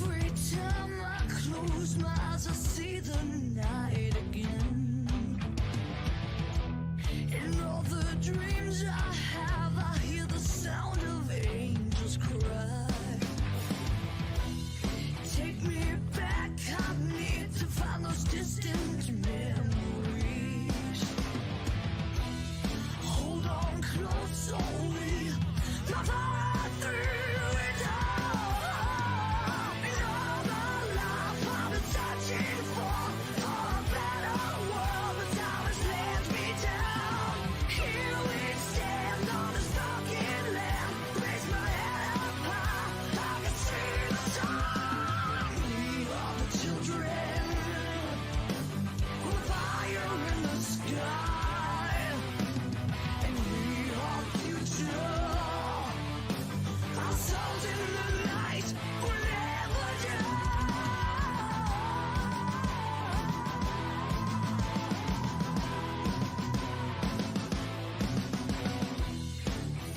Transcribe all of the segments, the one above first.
Every time I close my eyes, I see the night again. In all the dreams I have, I hear the sound of angels cry. Take me back, I need to find those distant memories. Hold on close, only my fire through it all. In all my life, I've been searching for a better world, but time has let me down. Here we stand on this broken land, raise my head up high, I can see the sun. We are the children, with fire in the sky, and we are the future. Our souls in the night will never die.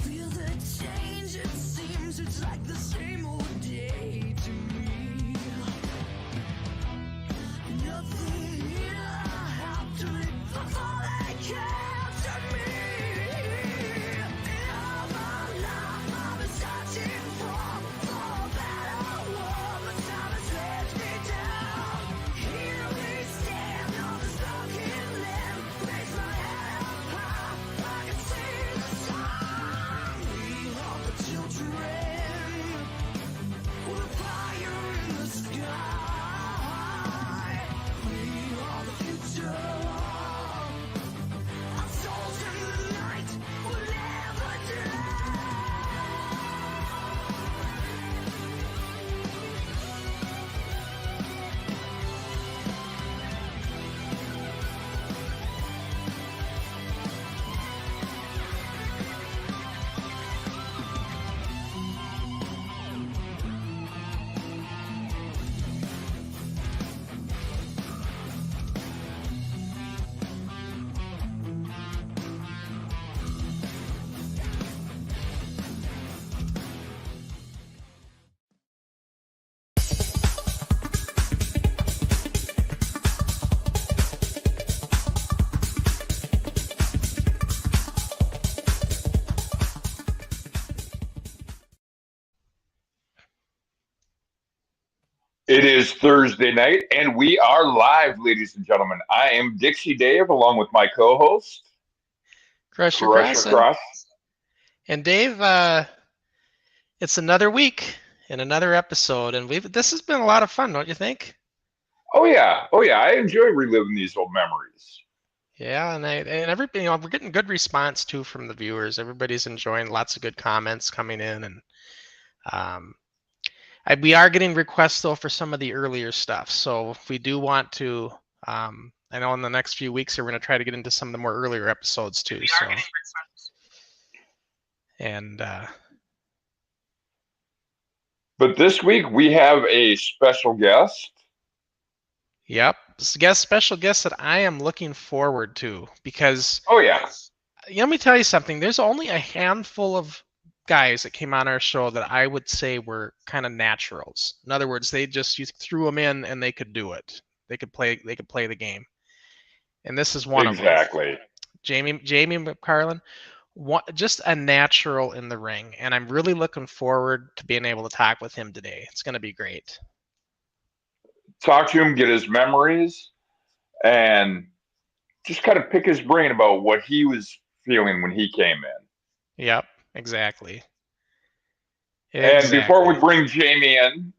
Feel the change, it seems it's like the same old day to me. Nothing here I have to live before they capture me. In all my life I've been searching for a better world, but time has let me down. Here we stand on this broken land, raise my head up high, I can see the sun. We are the children, with fire in the sky. We are the future. Our souls in the night will never die. It is Thursday night, and we are live, ladies and gentlemen. I am Dixie Dave, along with my co-host, Crusher Crusher Crossen. Cross. And Dave, it's another week and another episode, and this has been a lot of fun, don't you think? Oh yeah, I enjoy reliving these old memories. Yeah, and everybody, we're getting good response too from the viewers. Everybody's enjoying, lots of good comments coming in, and we are getting requests though for some of the earlier stuff. So if we do want to, I know in the next few weeks here we're going to try to get into some of the more earlier episodes too. So, and But this week we have a special guest. yep, special guest that I am looking forward to because Oh yeah, let me tell you something. There's only a handful of guys that came on our show that I would say were kind of naturals. In other words, you threw them in and they could do it. They could play the game. And this is one of them. exactly. Jamie McParland, just a natural in the ring, and I'm really looking forward to being able to talk with him today. It's going to be great. Talk to him, get his memories, and just kind of pick his brain about what he was feeling when he came in. Yep, exactly. And before we bring Jamie in,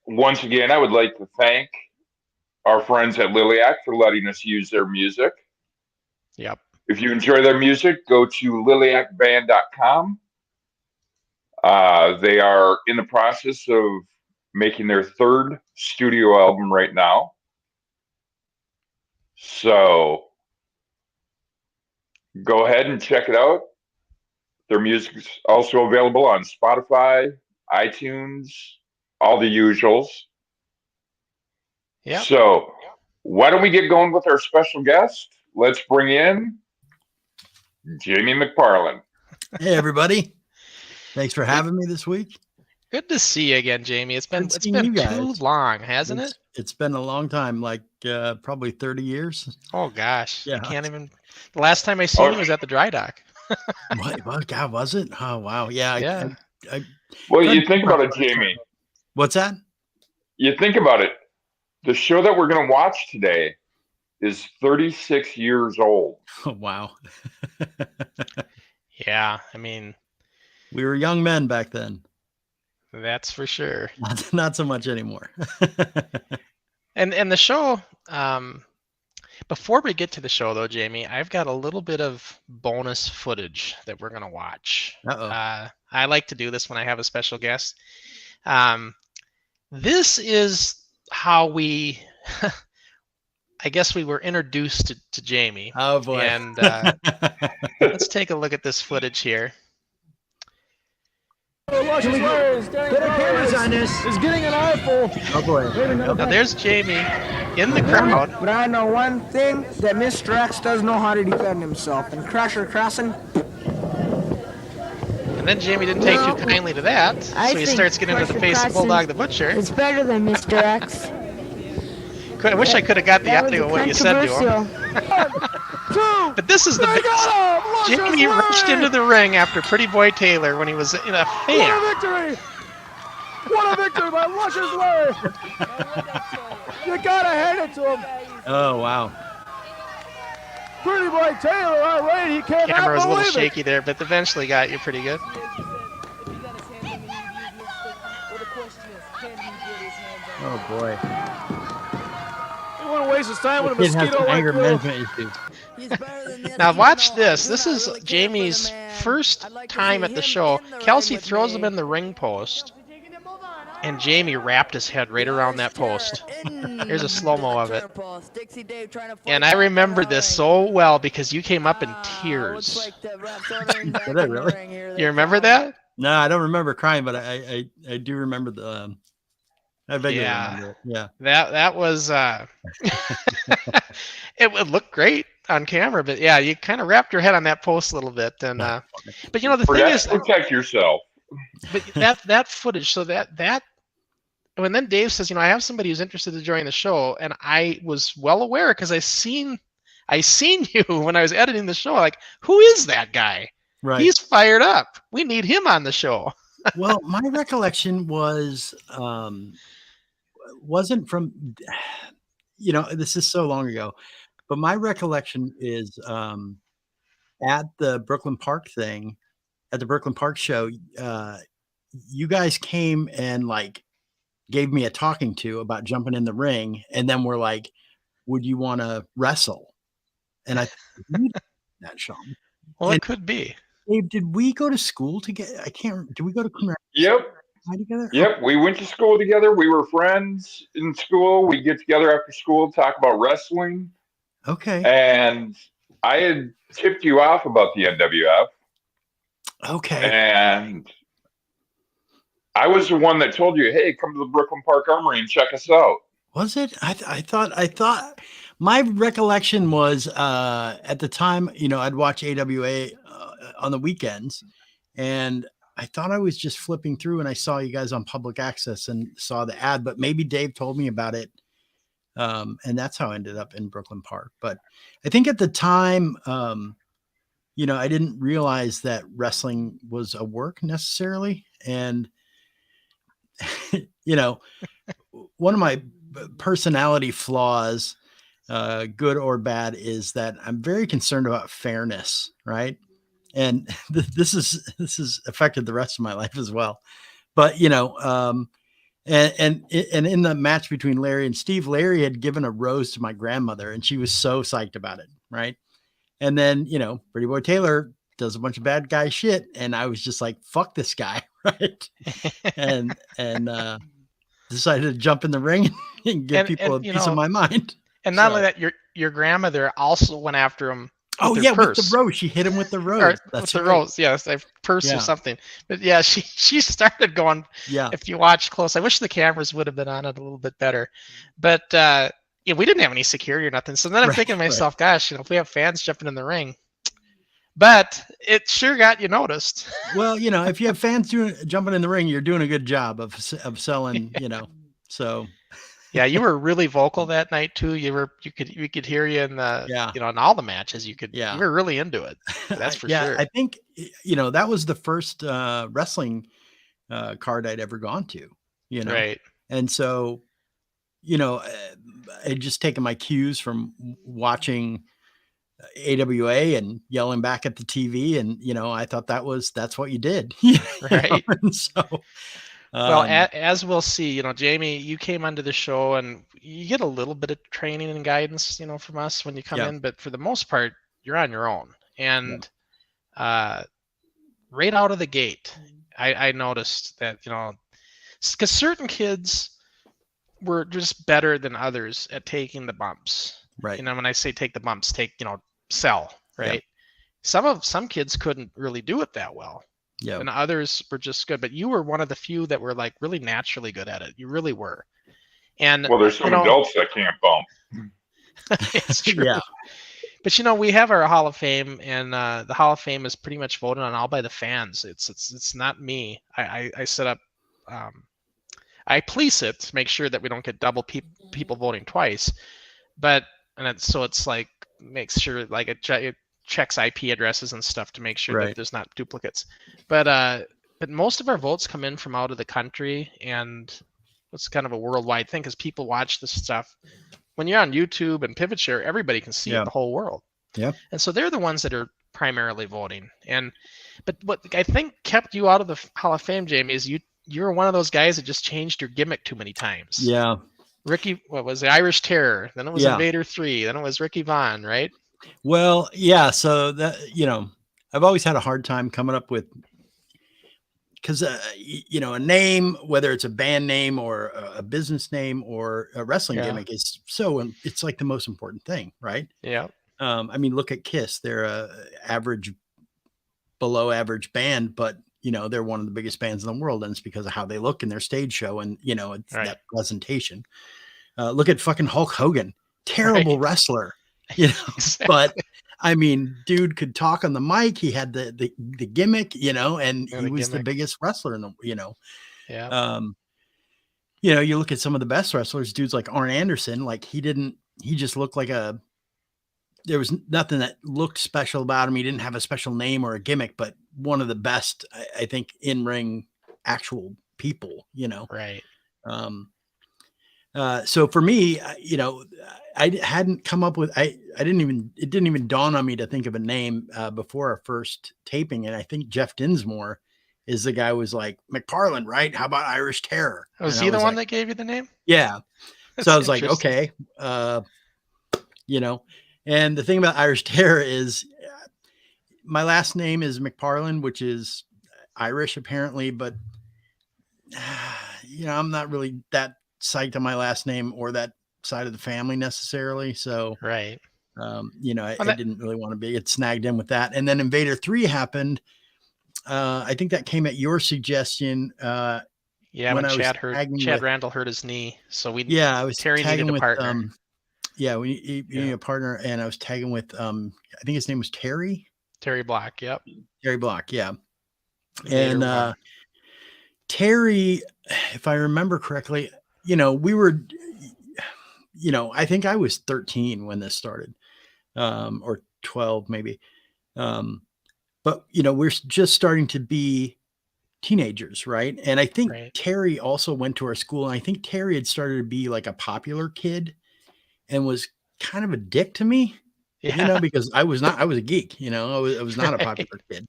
once again, I would like to thank our friends at Liliac for letting us use their music. Yep. If you enjoy their music, go to liliacband.com. They are in the process of making their third studio album right now. So go ahead and check it out. Their music is also available on Spotify, iTunes, all the usuals. Yeah. So why don't we get going with our special guest? Let's bring in Jamie McParland. Hey, everybody. Thanks for having me this week. Good to see you again, Jamie. It's been Good seeing you too guys. long, hasn't it? It's been a long time, like probably 30 years. Oh gosh, Yeah. I can't even. The last time I seen you was at the dry dock. What, God, was it? Oh wow, yeah. Yeah. Well, you think about it, Jamie. What's that? You think about it. The show that we're going to watch today is 36 years old. Oh, wow. Yeah, I mean, We were young men back then. that's for sure. Not so much anymore. And the show, before we get to the show though, Jamie, I've got a little bit of bonus footage that we're gonna watch. Uh-oh. I like to do this when I have a special guest. This is how we, I guess we were introduced to Jamie. Oh boy. And let's take a look at this footage here. Get a cameras on this. Is getting an eyeful. Oh boy. Now there's Jamie in the crowd. But I know one thing, that Mr. X does know how to defend himself. And Crossen. And then Jamie didn't take too kindly to that, so he think starts getting into the face of Bulldog the Butcher. It's better than Mr. X. I wish I could have got the That was audio of what you said to him. controversial. But this is the big. Jamie rushed into the ring after Pretty Boy Taylor when he was in a fan. Victory! What a victory by Luscious Larry! You gotta hand it to him. Oh wow. Pretty Boy Taylor, all right, he cannot Camera was a little believe it. shaky there, but eventually got you pretty good. Oh boy. You want to waste his time with a Kid has mosquito some like anger you? management issues. Now watch this. This is Jamie's first time at the show. Kelsey throws him in the ring post, and Jamie wrapped his head right around that post. Here's a slow-mo of it. And I remember this so well because you came up in tears. Did I really? You remember that? No, I don't remember crying, but I do remember the. I vaguely Yeah. remember it. Yeah. That was it would look great on camera, but yeah, you kind of wrapped your head on that post a little bit, and but you know the thing is, Protect yourself. but that footage, so that and then Dave says, you know, I have somebody who's interested to join the show, and I was well aware because I seen you when I was editing the show. Like, who is that guy? Right. He's fired up. We need him on the show. Well, my recollection was wasn't from, you know, this is so long ago, but my recollection is at the Brooklyn Park thing, at the Brooklyn Park show, you guys came and like gave me a talking to about jumping in the ring, and then we're like, would you want to wrestle? And I that Sean. Well, And- it could be. Dave, did we go to school together? I can't. Did we go to Yep. together? Yep. We went to school together. We were friends in school. We'd get together after school, talk about wrestling. Okay. And I had tipped you off about the NWF. Okay. And I was the one that told you, hey, come to the Brooklyn Park Armory and check us out. Was it? I thought my recollection was at the time, you know, I'd watch AWA on the weekends, and I thought I was just flipping through and I saw you guys on public access and saw the ad, but maybe Dave told me about it. And that's how I ended up in Brooklyn Park. But I think at the time, you know, I didn't realize that wrestling was a work necessarily. And, you know, one of my personality flaws, good or bad, is that I'm very concerned about fairness, right? And this has affected the rest of my life as well. But you know, and in the match between Larry and Steve, Larry had given a rose to my grandmother, and she was so psyched about it, right? And then you know, Pretty Boy Taylor does a bunch of bad guy shit, and I was just like, "Fuck this guy," right? and decided to jump in the ring and give people a piece of my mind. And not only that, your grandmother also went after him. Oh with yeah, her purse. with the rose. She hit him with the rose. Or That's with the right. rose, yes, a purse Yeah. or something. But yeah, she started going. Yeah. If you watch close, I wish the cameras would have been on it a little bit better. But yeah, we didn't have any security or nothing. So then I'm Right, thinking to myself, gosh, you know, if we have fans jumping in the ring. but it sure got you noticed. Well, if you have fans jumping in the ring, you're doing a good job of selling, so Yeah, you were really vocal that night too. We could hear you in the yeah. in all the matches. You Yeah. were really into it. That's for Yeah, sure. I think, that was the first wrestling card I'd ever gone to, Right. and so, I'd just taken my cues from watching AWA and yelling back at the TV. And, I thought that's what you did. Right. And so, Well, as we'll see, Jamie, you came onto the show and you get a little bit of training and guidance, from us when you come in, but for the most part, you're on your own. And right out of the gate, I noticed that, because certain kids were just better than others at taking the bumps. right. When I say take the bumps, sell, right? Some kids couldn't really do it that well. Yeah. And others were just good, but you were one of the few that were like really naturally good at it. You really were. And Well, there's some adults that can't bump. it's true. Yeah. But we have our Hall of Fame, and the Hall of Fame is pretty much voted on all by the fans. It's not me. I set up, I police it to make sure that we don't get double people voting twice. So it's like makes sure like it checks IP addresses and stuff to make sure that there's not duplicates. But most of our votes come in from out of the country, and it's kind of a worldwide thing because people watch this stuff. When you're on YouTube and Pivot Share, everybody can see it in the whole world. Yeah. And so they're the ones that are primarily voting. But what I think kept you out of the Hall of Fame, Jamie, is you're one of those guys that just changed your gimmick too many times. Yeah. Ricky, what was it? Irish Terror. Then it was Invader 3. Then it was Ricky Vaugn, right? Well, yeah. So that, I've always had a hard time coming up with, because, a name, whether it's a band name or a business name or a wrestling gimmick is it's like the most important thing. Right. Yeah. Look at Kiss. They're below average band, but they're one of the biggest bands in the world. And it's because of how they look in their stage show. And, it's that presentation. Look at fucking Hulk Hogan, terrible wrestler, but dude could talk on the mic. He had the gimmick, and he was the biggest wrestler in the, Yeah. You look at some of the best wrestlers, dudes like Arn Anderson, like he just looked like there was nothing that looked special about him. He didn't have a special name or a gimmick, but one of the best, I think, in-ring actual people, Right. So for me, I hadn't come up with, it didn't even dawn on me to think of a name before our first taping. And I think Jeff Dinsmore is the guy who was like, McParland, right? How about Irish Terror? Was he the one that gave you the name? Yeah. That's so I was like, okay. And the thing about Irish Terror is my last name is McParland, which is Irish apparently, but I'm not really that psyched on my last name or that side of the family necessarily. So, right. I didn't really want to be, it snagged in with that. And then Invader 3 happened. I think that came at your suggestion. When Chad Randall hurt his knee. So I was Terry tagging needed a with, partner. we needed a partner, and I was tagging with, I think his name was Terry Block. Yep. Terry Block. Yeah. Invader And, Terry, if I remember correctly, we were, I think I was 13 when this started, or 12 maybe. But we're just starting to be teenagers. Right. And I think Terry also went to our school, and I think Terry had started to be like a popular kid and was kind of a dick to me, because I was a geek, I was not a popular kid.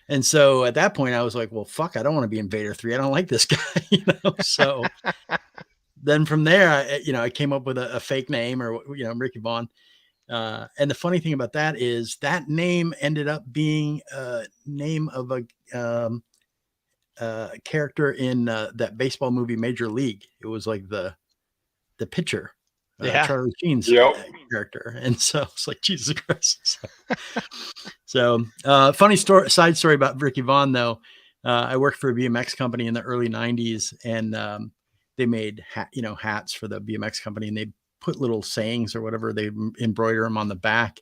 And so at that point I was like, well, fuck, I don't want to be Invader 3. I don't like this guy, So then from there, I came up with a fake name, or, Ricky Vaugn. And the funny thing about that is that name ended up being a name of a character in that baseball movie, Major League. It was like the pitcher, Charlie Sheen's character. And so it's like, Jesus Christ. So funny side story about Ricky Vaugn, though. I worked for a BMX company in the early 90s, and they made hats for the BMX company, and they put little sayings or whatever, they embroider them on the back.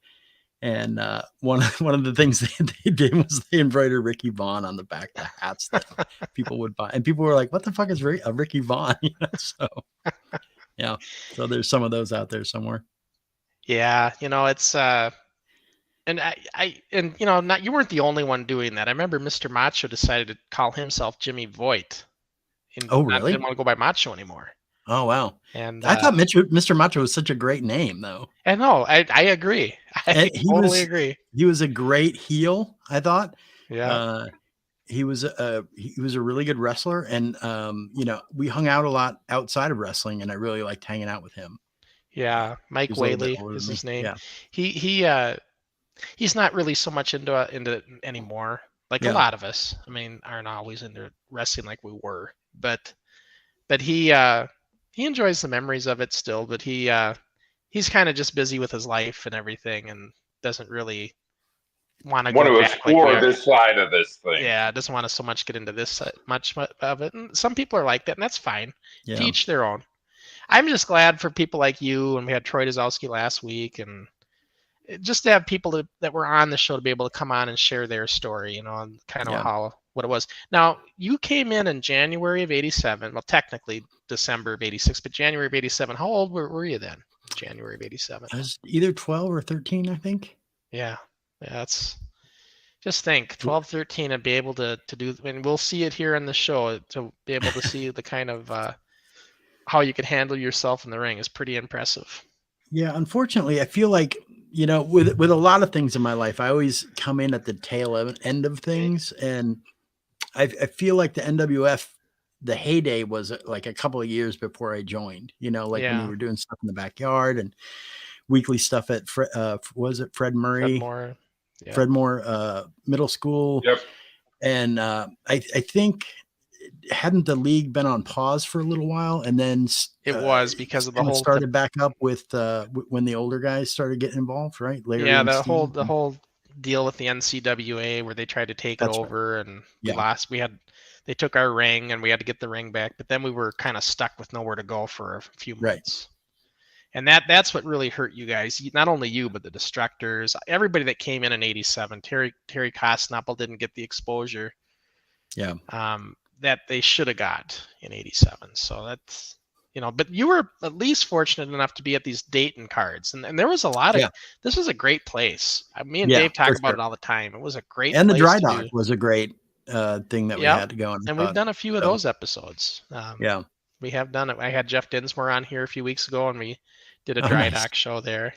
And one of the things they did was they embroidered Ricky Vaugn on the back of the hats that people would buy, and people were like, "What the fuck is a Ricky Vaugn?" So yeah, so there's some of those out there somewhere. Yeah, it's and not you weren't the only one doing that. I remember Mr. Macho decided to call himself Jimmy Voigt, and Oh, really? didn't want to go by Macho anymore. Oh, wow. And I thought Mr. Macho was such a great name, though. I know, I agree. I totally agree. He was a great heel, I thought. Yeah. He was a really good wrestler, and we hung out a lot outside of wrestling, and I really liked hanging out with him. Yeah, Mike He was a little bit Whaley older is than his me. name. Yeah. He's not really so much into it anymore. Like Yeah. a lot of us, aren't always into wrestling like we were. But he enjoys the memories of it still. But he's kind of just busy with his life and everything, and doesn't really want to go back like we explore are. this side of this thing. Yeah, doesn't want to so much get into this much of it. And some people are like that, and that's fine. Yeah. To each their own. I'm just glad for people like you, and we had Troy Dazowski last week, and just to have people that were on the show to be able to come on and share their story, and kind of what it was. Now, you came in January of '87. Well, technically December of '86, but January of '87. How old were you then? January of '87. I was either 12 or 13, I think. Yeah, that's. Just think, 12, 13, and be able to do, and we'll see it here in the show, to be able to see the kind of how you can handle yourself in the ring is pretty impressive. Yeah, unfortunately, I feel like, with a lot of things in my life, I always come in at the tail end of things. And I feel like the NWF, the heyday was like a couple of years before I joined, when we were doing stuff in the backyard and weekly stuff at, was it Fred Murray? Fred Moore Middle School. Yep. And I think, hadn't the league been on pause for a little while, and then it was because of the whole started back up with when the older guys started getting involved, right? Larry the whole deal with the NCWA where they tried to take it over, right. And we lost. They took our ring, and we had to get the ring back, but then we were kind of stuck with nowhere to go for a few months. Right. And that's what really hurt you guys. Not only you, but the Destructors, everybody that came in '87. Terry Kostnapel didn't get the exposure. Yeah. That they should have got in '87. So that's, but you were at least fortunate enough to be at these Dayton cards. And there was a lot of, this was a great place. Me and Dave talk about it all the time. It was a great place. And the Dry Dock was a great thing that we had to go on. And we've done a few of those episodes. Yeah. We have done it. I had Jeff Dinsmore on here a few weeks ago, and we did a Dry Dock show there.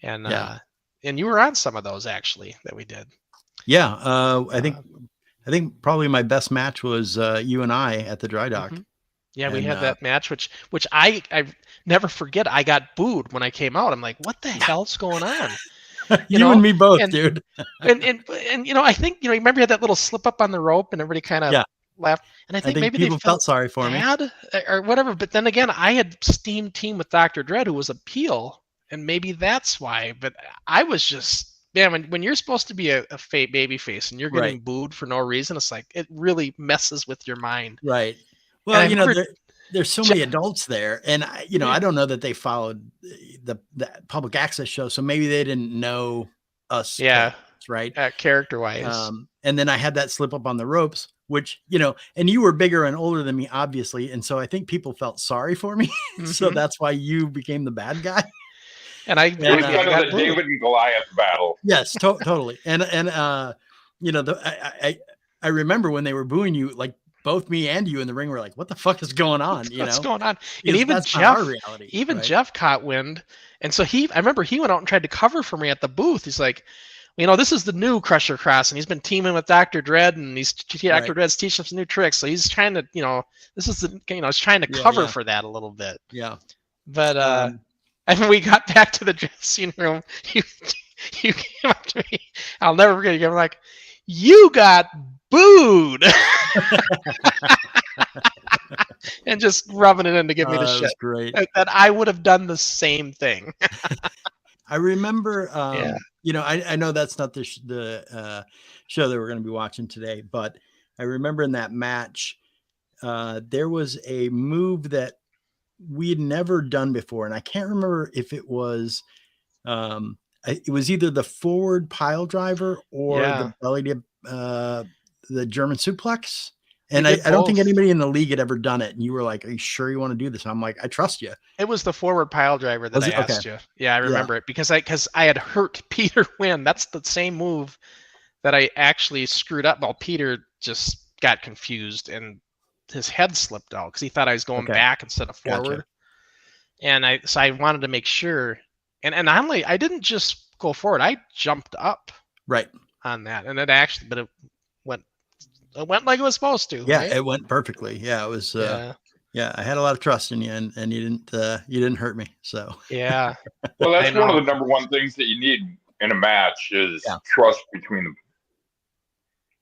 And and you were on some of those actually that we did. Yeah. I think probably my best match was you and I at the Dry Dock. Mm-hmm. Yeah, we had that match, which I never forget. I got booed when I came out. I'm like, what the hell's going on? You and me both, dude. and I think remember you had that little slip up on the rope, and everybody kind of laughed. And I think maybe people they felt sorry for me or whatever. But then again, I had team with Dr. Dread, who was a heel, and maybe that's why. But I was just. Man, when you're supposed to be a baby face and you're getting booed for no reason, it's like it really messes with your mind. Right. Well, there's so many adults there, and I don't know that they followed the public access show, so maybe they didn't know us. Yeah. Right. Character wise. And then I had that slip up on the ropes, which and you were bigger and older than me, obviously, and so I think people felt sorry for me, so that's why you became the bad guy. And I kind of the David and Goliath battle. Yes, totally. And I remember when they were booing you, like both me and you in the ring were like, "What the fuck is going on?" What's going on? And even Jeff caught wind, and so I remember he went out and tried to cover for me at the booth. He's like, this is the new Crusher Cross, and he's been teaming with Dr. Dread, and Dr. Dread's teaching him some new tricks. So he's trying to, this is he's trying to cover for that a little bit. Yeah. But and when we got back to the dressing room, you came up to me. I'll never forget. You were like, "You got booed," and just rubbing it in to give me the shit. Great. That I would have done the same thing. I remember. I know that's not the show that we're going to be watching today, but I remember in that match, there was a move that we had never done before, and I can't remember if it was it was either the forward pile driver or Yeah. the belly to the German suplex. He And did I don't think both. anybody in the league had ever done it. And you were like, "Are you sure you want to do this?" I'm like, "I trust you." It was the forward pile driver that Was I it? Okay. asked you. Yeah, I Yeah. remember it because I had hurt Peter Wynn. That's the same move that I actually screwed up. Well, Peter just got confused and his head slipped out because he thought I was going Okay. back instead of Gotcha. forward. And I wanted to make sure. And I didn't just go forward. I jumped up Right. on that, and it went like it was supposed to. Yeah, right? it went perfectly. Yeah, it was. Yeah. Yeah, I had a lot of trust in you, and you didn't hurt me. So Yeah. Well, that's I one of know. the number one things that you need in a match is Yeah. trust between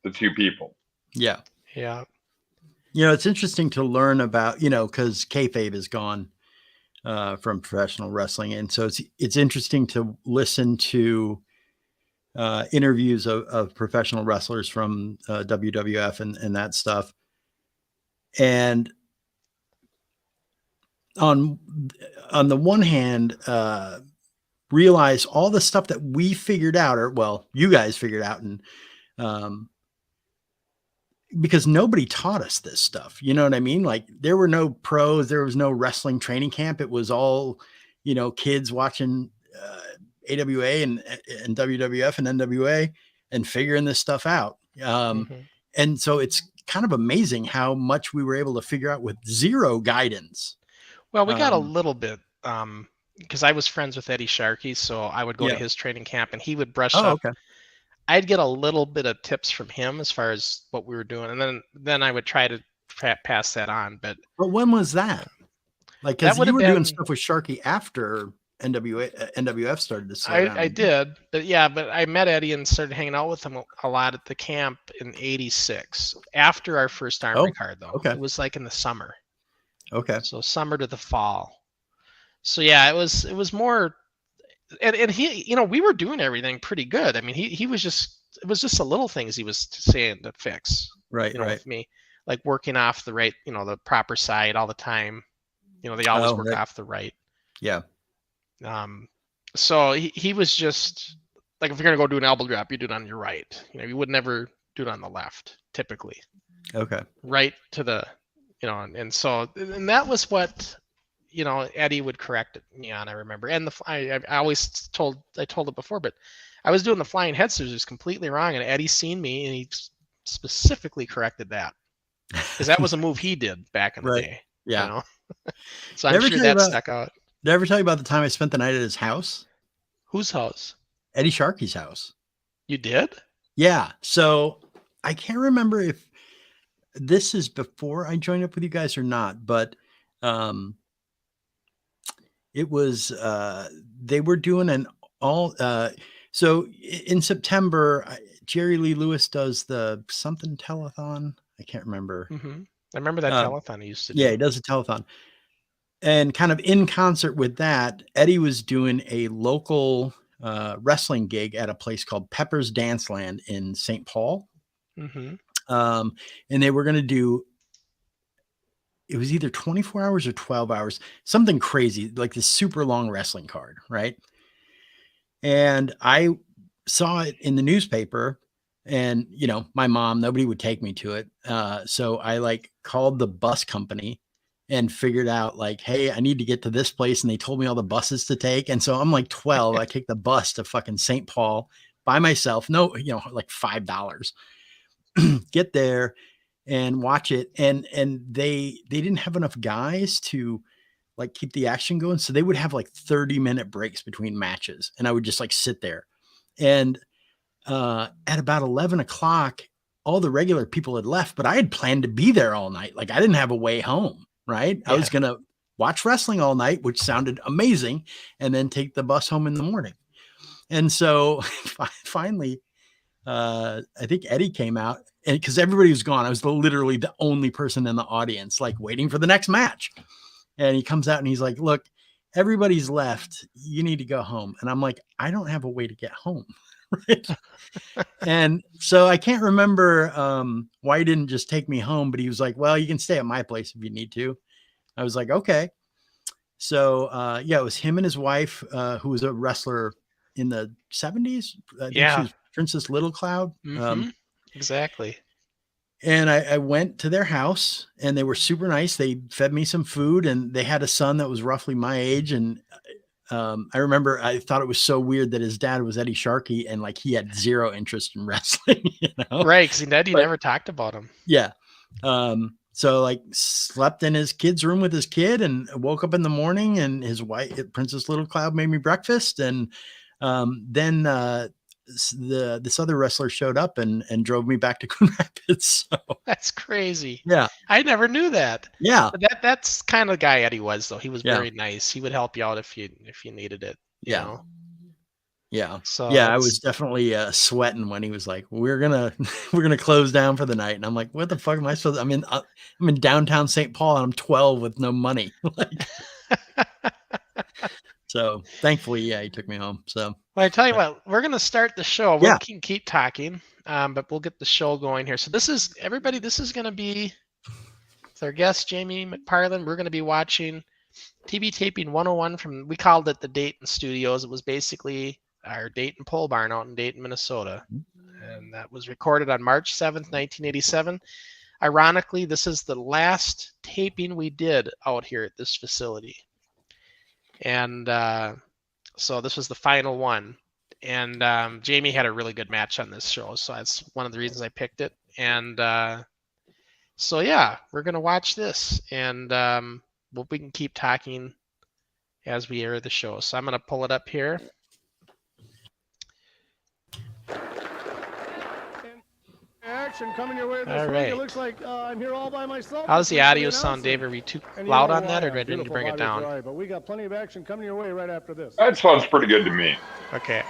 the two people. yeah, Yeah. it's interesting to learn about, because kayfabe is gone from professional wrestling, and so it's interesting to listen to interviews of professional wrestlers from WWF and that stuff, and on the one hand, realize all the stuff that we figured out, or well, you guys figured out, and because nobody taught us this stuff, you know what I mean? Like there were no pros, there was no wrestling training camp. It was all, kids watching AWA and WWF and NWA and figuring this stuff out. Mhm. And so it's kind of amazing how much we were able to figure out with zero guidance. Well, we got a Um, little bit because I was friends with Eddie Sharkey, so I would go to Yeah. his training camp and he would brush Oh, up. okay. I'd get a little bit of tips from him as far as what we were doing, and then I would try to pass that on. But But when was that? Like, That because would you have were doing been- stuff with Sharkey after NWF started to slow down. I did, but I met Eddie and started hanging out with him a lot at the camp in '86 after our first Armory card, though. okay. It was like in the summer, Okay. so summer to the fall. So yeah, it was more, and he, we were doing everything pretty good. I mean, it was just the little things he was saying to fix, Right. Right. with me, like working off the right, the proper side all the time. They always Oh, work right. off the right. Yeah. So he was just like, if you're gonna go do an elbow drop, you do it on your right. You would never do it on the left, typically. Okay. Right to the, and that was what, Eddie would correct me on. I remember, and I always told it before, but I was doing the flying head scissors completely wrong, and Eddie seen me, and he specifically corrected that because that was a move he did back in the Right. day. Yeah. So Did I I'm ever sure tell you that about- stuck out. Did I ever tell you about the time I spent the night at his house? Whose house? Eddie Sharkey's house. You did? Yeah. So I can't remember if this is before I joined up with you guys or not, but it was they were doing an all so in September, Jerry Lee Lewis does the something telethon. I can't remember. Mm-hmm. I remember that telethon he used to do. Yeah, he does a telethon. And kind of in concert with that, Eddie was doing a local wrestling gig at a place called Pepper's Dance Land in St. Paul. Mm-hmm. And they were going to do, it was either 24 hours or 12 hours, something crazy, like this super long wrestling card, right? And I saw it in the newspaper, and, my mom, nobody would take me to it. So I called the bus company and figured out hey, I need to get to this place. And they told me all the buses to take. And so I'm 12, I take the bus to fucking St. Paul by myself. No, $5, get there and watch it. And they didn't have enough guys to keep the action going. So they would have 30-minute breaks between matches. And I would just sit there. And at about 11 o'clock, all the regular people had left, but I had planned to be there all night. I didn't have a way home. Right. I was going to watch wrestling all night, which sounded amazing, and then take the bus home in the morning. And so finally, I think Eddie came out, and because everybody was gone, I was literally the only person in the audience, waiting for the next match. And he comes out and he's like, "Look, everybody's left. You need to go home." And I'm like, "I don't have a way to get home." Right. And so I can't remember why he didn't just take me home, but he was like, "Well, you can stay at my place if you need to." I was like, "Okay." So it was him and his wife, who was a wrestler in the 70s. I think Yeah. she was Princess Little Cloud. Exactly. And I went to their house and they were super nice. They fed me some food and they had a son that was roughly my age. And I remember I thought it was so weird that his dad was Eddie Sharkey and like he had zero interest in wrestling, you know? Right, because Eddie never talked about him. Yeah. So like slept in his kid's room with his kid and woke up in the morning and his wife, Princess Little Cloud, made me breakfast. And then this other wrestler showed up and drove me back to Coon Rapids. So That's crazy. yeah. I never knew that. Yeah. But that's kind of the guy Eddie was, though. He was Yeah. very nice. He would help you out if you needed it. You Yeah. know? Yeah. So Yeah. I was definitely sweating when he was like, we're going to close down for the night. And I'm like, what the fuck am I supposed to, I'm in downtown St. Paul and I'm 12 with no money. Like, so thankfully, yeah, he took me home. So Well, I tell you what, we're going to start the show. We Yeah. can keep talking, but we'll get the show going here. So this is going to be with our guest, Jamie McParland. We're going to be watching TV Taping 101 from, we called it the Dayton Studios. It was basically our Dayton pole barn out in Dayton, Minnesota. And that was recorded on March 7th, 1987. Ironically, this is the last taping we did out here at this facility. And so this was the final one. And Jamie had a really good match on this show. So that's one of the reasons I picked it. And so, yeah, we're going to watch this. And we can keep talking as we air the show. So I'm going to pull it up here. Action coming your way this All week. right. It looks like I'm here all by myself. How's the This week audio for the sound, Dave? announcement. Are we too And you loud know on that, or why? do I need to Beautiful bring it body down? variety, but we got plenty of action coming your way right after this. That sounds pretty good to me. Okay.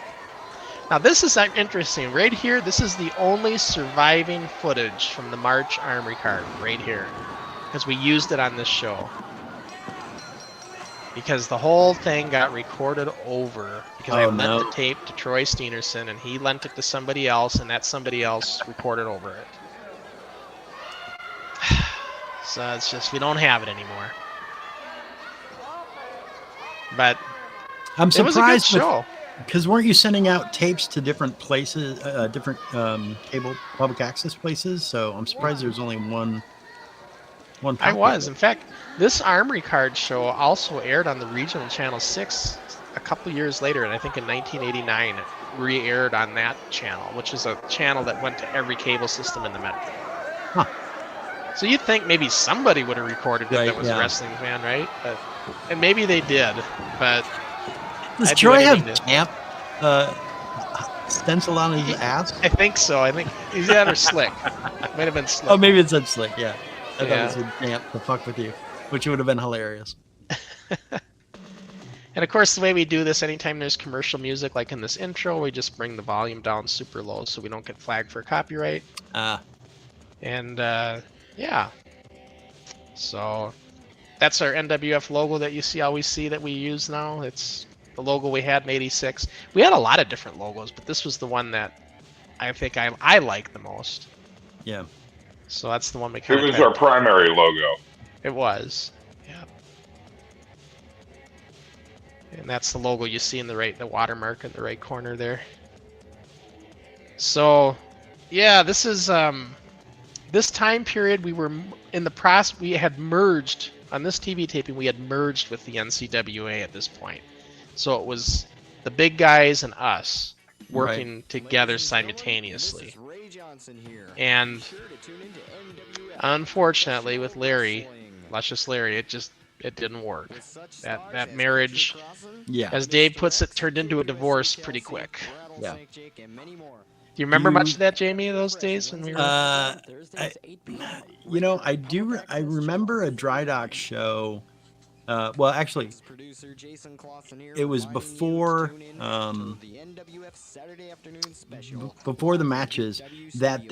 Now this is interesting. Right here, this is the only surviving footage from the March Armory card right here, because we used it on this show. Because the whole thing got recorded over because I lent the tape to Troy Steenerson and he lent it to somebody else and that somebody else recorded over it. So it's just, we don't have it anymore. But I'm it was a good surprised show. because weren't you sending out tapes to different places, different cable public access places? So I'm surprised there's only one. I was. In fact, this Armory card show also aired on the regional channel 6 a couple years later, and I think in 1989 it re-aired on that channel, which is a channel that went to every cable system in the metro. Huh. So you'd think maybe somebody would have recorded it that was a wrestling fan, right? And maybe they did, but Does I'd do Troy have anything to- camp stenciled on his ass? I think so. I think he's either slick. Might have been slick. Oh, maybe it said slick. Yeah, I Yeah. thought it said camp to fuck with you, which would have been hilarious. And of course, the way we do this, anytime there's commercial music, like in this intro, we just bring the volume down super low so we don't get flagged for copyright. And yeah, so that's our NWF logo that you always see that we use now. It's the logo we had in '86. We had a lot of different logos, but this was the one that I think I like the most. Yeah. So that's the one we It kind of. was our primary logo. It was, yeah. And that's the logo you see in the watermark in the right corner there. So, yeah, this is this time period we were in the process. We had merged on this TV taping. We had merged with the NCWA at this point. So it was the big guys and us working together simultaneously. And unfortunately, with Larry, Luscious Larry, it didn't work. That marriage, as Dave puts it, turned into a divorce pretty quick. Yeah. Do you remember much of that, Jamie, of those days when we were? I do. I remember a Dry Dock show. Well, actually, it was before before the matches that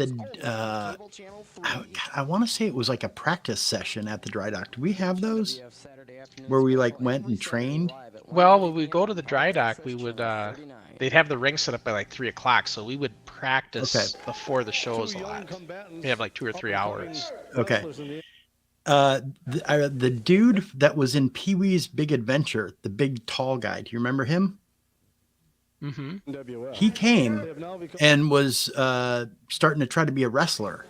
I want to say it was like a practice session at the Dry Dock. Do we have those where we like went and trained? Well, when we go to the Dry Dock, we would they'd have the ring set up by like 3 o'clock, so we would practice before the shows a lot. We have like 2 or 3 hours. Okay. The dude that was in Pee-wee's Big Adventure, the big tall guy. Do you remember him? Mm-hmm. NWF. He came They have now become- and was starting to try to be a wrestler.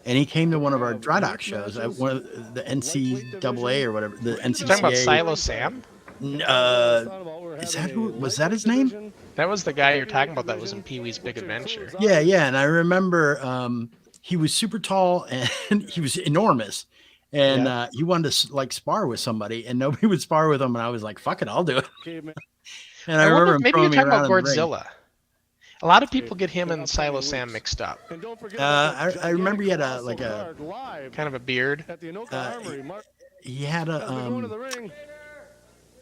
And he came to one of our dry dock shows at one of the NCAA or whatever, the You talking about NCCA. Silo Sam? Is that who? Was that his name? That was the guy you're talking about that was in Pee-wee's Big Adventure. Yeah, yeah. And I remember he was super tall and he was enormous. And he wanted to like spar with somebody, and nobody would spar with him. And I was like, "Fuck it, I'll do it." And I wonder remember if him maybe you're throwing me talking around about in the ring. Godzilla. A lot of people get him and Silo Sam mixed up. I remember he had a Kind of a beard. he had a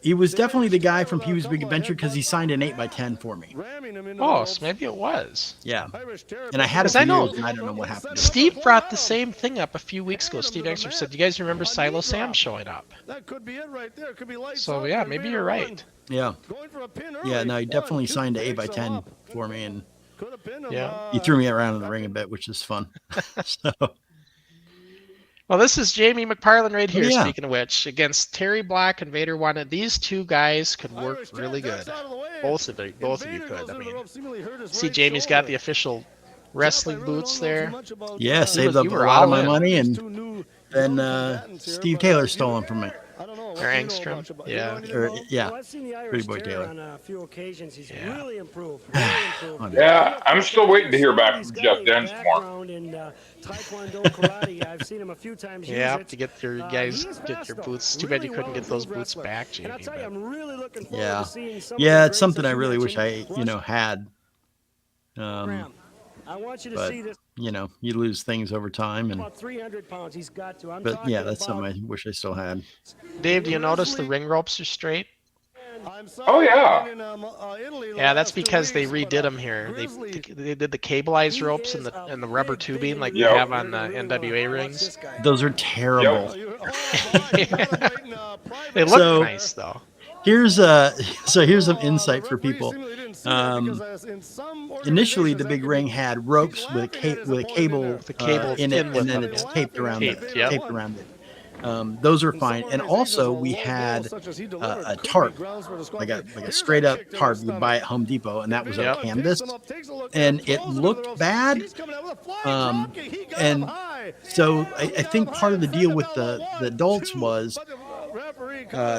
he was definitely the guy from Pee-wee's Big Adventure because he signed an 8x10 for me. Oh, so maybe it was. Yeah, and I had it Because I for know years, and I don't know what happened. to it. Steve brought the same thing up a few weeks ago. Steve Exter said, "You guys remember Silo Sam showing up?" That could be it right there. Could be lights So out, yeah, Invader maybe you're right. one. Yeah, Going for a pin yeah. early. No, he definitely 1, 2 signed an picks 8x10 him up. for me, and Could have pinned him, Yeah. he threw me around in the ring a bit, which is fun. So Well, this is Jamie McParland right here. Yeah. Speaking of which, against Terry Black and Vader One, these two guys could work Irish really Terror good. ducks out of the way. Both of you Invader could. goes I into the mean, rope, seemingly hurt his see, right Jamie's got the shoulder. official Jeff, I wrestling really don't boots know too there. much about, yeah, saved up you a were lot of all my in. money, these and two new then combatants here, Steve but, Taylor you stole know, them from me. I don't know. What Or do you know Angstrom, about you? yeah. You know anything Or, about him? yeah, Well, I've seen the Pretty Irish Boy Terror Taylor. on a few occasions. He's Yeah. really improved. Really improved. Yeah, I'm still waiting to hear back He's from got Jeff a Densmore. background in Taekwondo, karate. I've seen him a few times use Yeah, it. to get your He guys is get fast, your though. boots. Too bad you Really couldn't get those well-improved boots wrestler. back, Jamie. And I'll tell you, But I'm really looking forward Yeah, to seeing some of yeah. the It's something I greats that really you wish I, mentioned. had. Graham, I want you to but see this. You lose things over time, and About 300 pounds. He's got to. I'm but talking yeah, that's about something I wish I still had. Dave, do you notice the ring ropes are straight? I'm Oh, yeah. sorry, in, Italy the Yeah, that's last 2 because they weeks, redid but, them here. Grizzly- They did the cableized ropes and the rubber tubing like you have on the NWA rings. Those are terrible. You- oh, boy, you gotta wait in, private They look So- nice though. Here's some insight for people. Initially, the big ring had ropes with a cable in it, thin and then with it's them. taped around Taped, yep. taped around it. Those are fine. And also, we had a tarp, like a straight up tarp you buy at Home Depot, and that was Yep. on canvas, and it looked bad. And so I think part of the deal with the adults was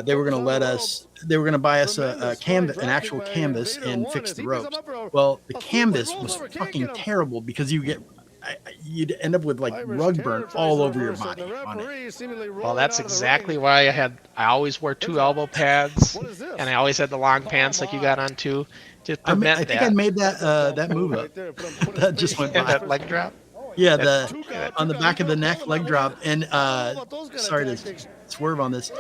they were going to buy us an actual canvas and fix the ropes. Well, the canvas was fucking terrible because you'd end up with like rug burn all over your body on it. Well, that's exactly why I always wore 2 elbow pads, and I always had the long pants like you got on too, to I prevent think that. I made that move up. That just went And by. that leg drop. Yeah, on the back of the neck leg drop. And sorry to swerve on this.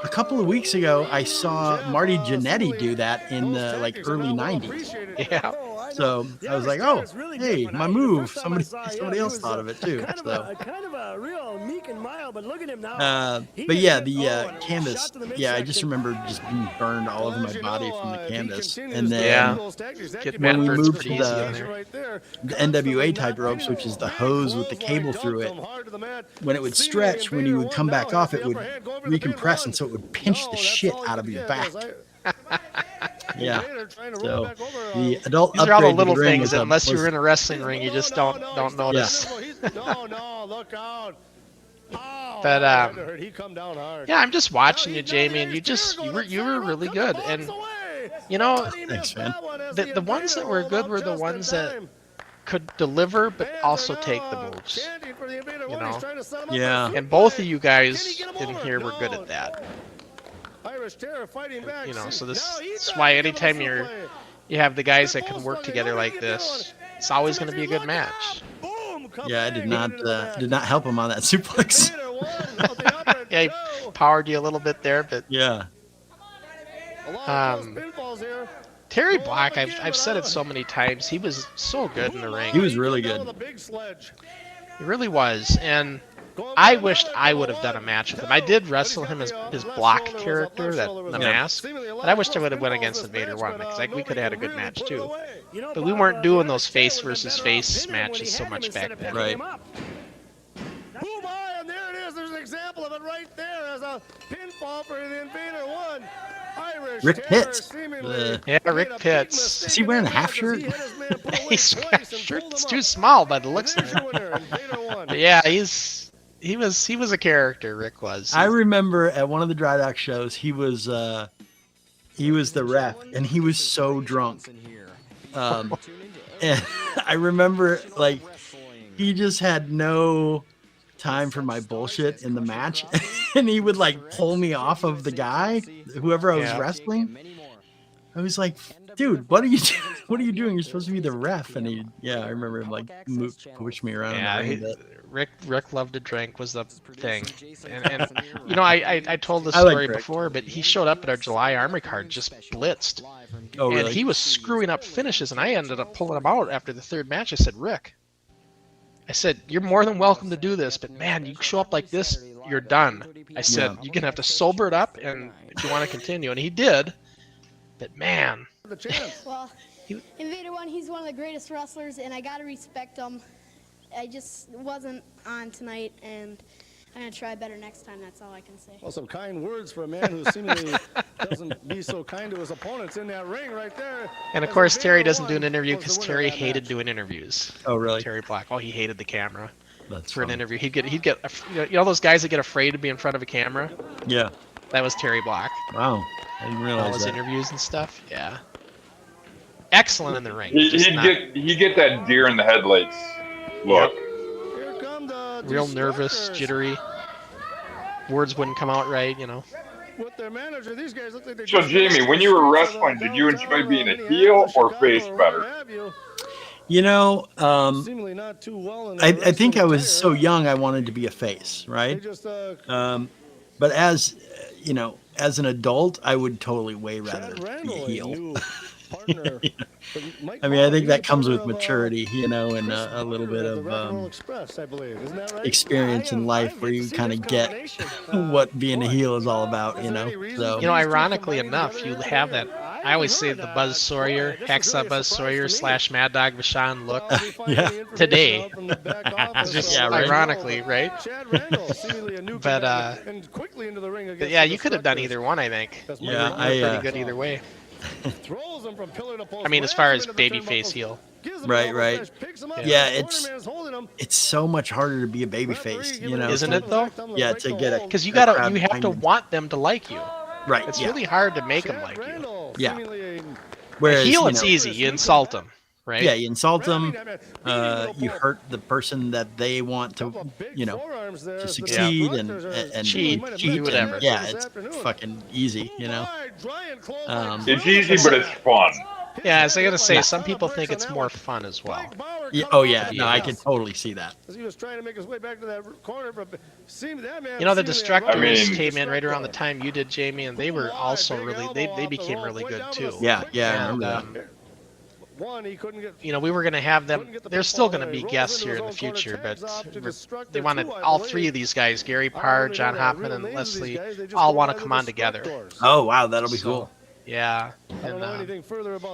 A couple of weeks ago, I saw Marty Jannetty do that in the early 90s. Yeah. So I was like, oh, hey, my move. Somebody else thought of it too. So, Kind of a real meek and mild, but look at him now. but yeah, the canvas. Yeah, I just remember just being burned all over my body from the canvas. And then Get when we burns moved pretty to easy on there. the NWA type ropes, which is the hose with the cable through it, when it would stretch, when you would come back off, it would recompress, and so it would pinch the shit out of your back. Yeah. So the adult These are all the upgrade to little ring things was that unless you're in a wrestling ring, you just don't notice. No, look out. Oh, But, that hurt. He come down hard. Yeah, I'm just watching you, Jamie, and you were really good. And you know, Thanks, man. the ones that were good were the ones that could deliver but also take the moves. You know? Yeah. And both of you guys in here were good at that. Irish Terror fighting back. You know, so Now that's he's why not anytime giving us you have the guys that can work together like this, it's always going to be a good match. Boom, come Yeah, I bang did into the not help him on that suplex. Vader won with the upper Yeah, two. he powered you a little bit there, but Yeah. A lot of close Um, pinfalls here. Terry Black, I've said it so many times, he was so good in the ring. He was really Down good. with a big sledge. He really was, and Going I back wished down I to would the have done a one, match with him. two. I did But wrestle he's him got as the his left block shoulder was up, character, left that shoulder was the up. mask, Seemingly a lot but I of wish I close would have went pinfalls against this Invader match, 1 but, because we nobody could have had a could good really match put it too. away. You know, But we Bob, weren't doing the those Irish Terror face would've been versus better off face pinning him when matches he so had him much instead back of then. picking Right. him up. Boom, and there it is. There's an example of it right there as a pinfall for the Invader 1. Rick Pitts. Yeah, Rick Pitts. Is he wearing a half shirt? He's shirt's too small by the looks of it. But yeah, he was a character. Rick was. I remember at one of the dry dock shows, he was the ref, and he was so drunk. And I remember like he just had no time for my bullshit in the match, and he would like pull me off of the guy, whoever I was wrestling. I was like, dude, what are you doing? What are you doing? You're supposed to be the ref. And I remember him like push me around. Yeah, Rick loved to drink was the thing. And you know, I told this story before, but he showed up at our July Armory card just blitzed. Oh, really? And he was screwing up finishes, and I ended up pulling him out after the third match. I said, Rick, you're more than welcome to do this, but man, you show up like this, you're done. I said, you're going to have to sober it up and if you want to continue. And he did. But man. Well, Invader 1, he's one of the greatest wrestlers, and I got to respect him. I just wasn't on tonight, and I'm going to try better next time. That's all I can say. Well, some kind words for a man who seemingly doesn't be so kind to his opponents in that ring right there. And of course, Terry doesn't do an interview because Terry hated doing interviews. Oh, really? Terry Black. Oh, he hated the camera. That's for an interview. He'd get you know those guys that get afraid to be in front of a camera? Yeah. That was Terry Black. Wow. I didn't realize all his that. interviews and stuff. Yeah. Excellent in the ring. He'd get that deer in the headlights look. Yep. Real nervous, jittery. Words wouldn't come out right, you know. With their manager, these guys look like they So Jamie, when you were wrestling, did you enjoy being a heel or face better? You know, Seemingly not too well in I think I was so young I wanted to be a face, right? But as you know, as an adult, I would totally way rather be a heel. I mean, I think that comes with maturity, you know, and a little bit of experience in life where you kind of get what being a heel is all about, you know. So, you know, ironically enough, you have that. I always say the Buzz Sawyer, Hexa Buzz Sawyer / Mad Dog Vachon look today. Just ironically, right? But yeah, you could have done either one, I think. Yeah, pretty good either way. I mean, as far as babyface heel. Right. Yeah, it's so much harder to be a babyface, you know. Isn't it though? Yeah, to get a because you have to want them to like you. Right. It's really hard to make them like you. Yeah. Whereas, heel, it's easy. You insult them, right? Yeah, you insult them. You hurt the person that they want to, you know, to succeed and cheat, whatever. Yeah, it's fucking easy, you know. It's easy, but it's fun. Yeah, as I gotta say, some people think it's more fun as well. Yeah, oh yeah, no, I can totally see that. You know, the Destructors came in right around the time you did, Jamie, and they were also really they became really good too. Yeah, I remember that. You know, we were going to have them. They're still going to be guests here in the future, but they wanted all three of these guys, Gary Parr, John Hoffman, and Leslie, all want to come on together. Oh wow, that'll be cool. Yeah, and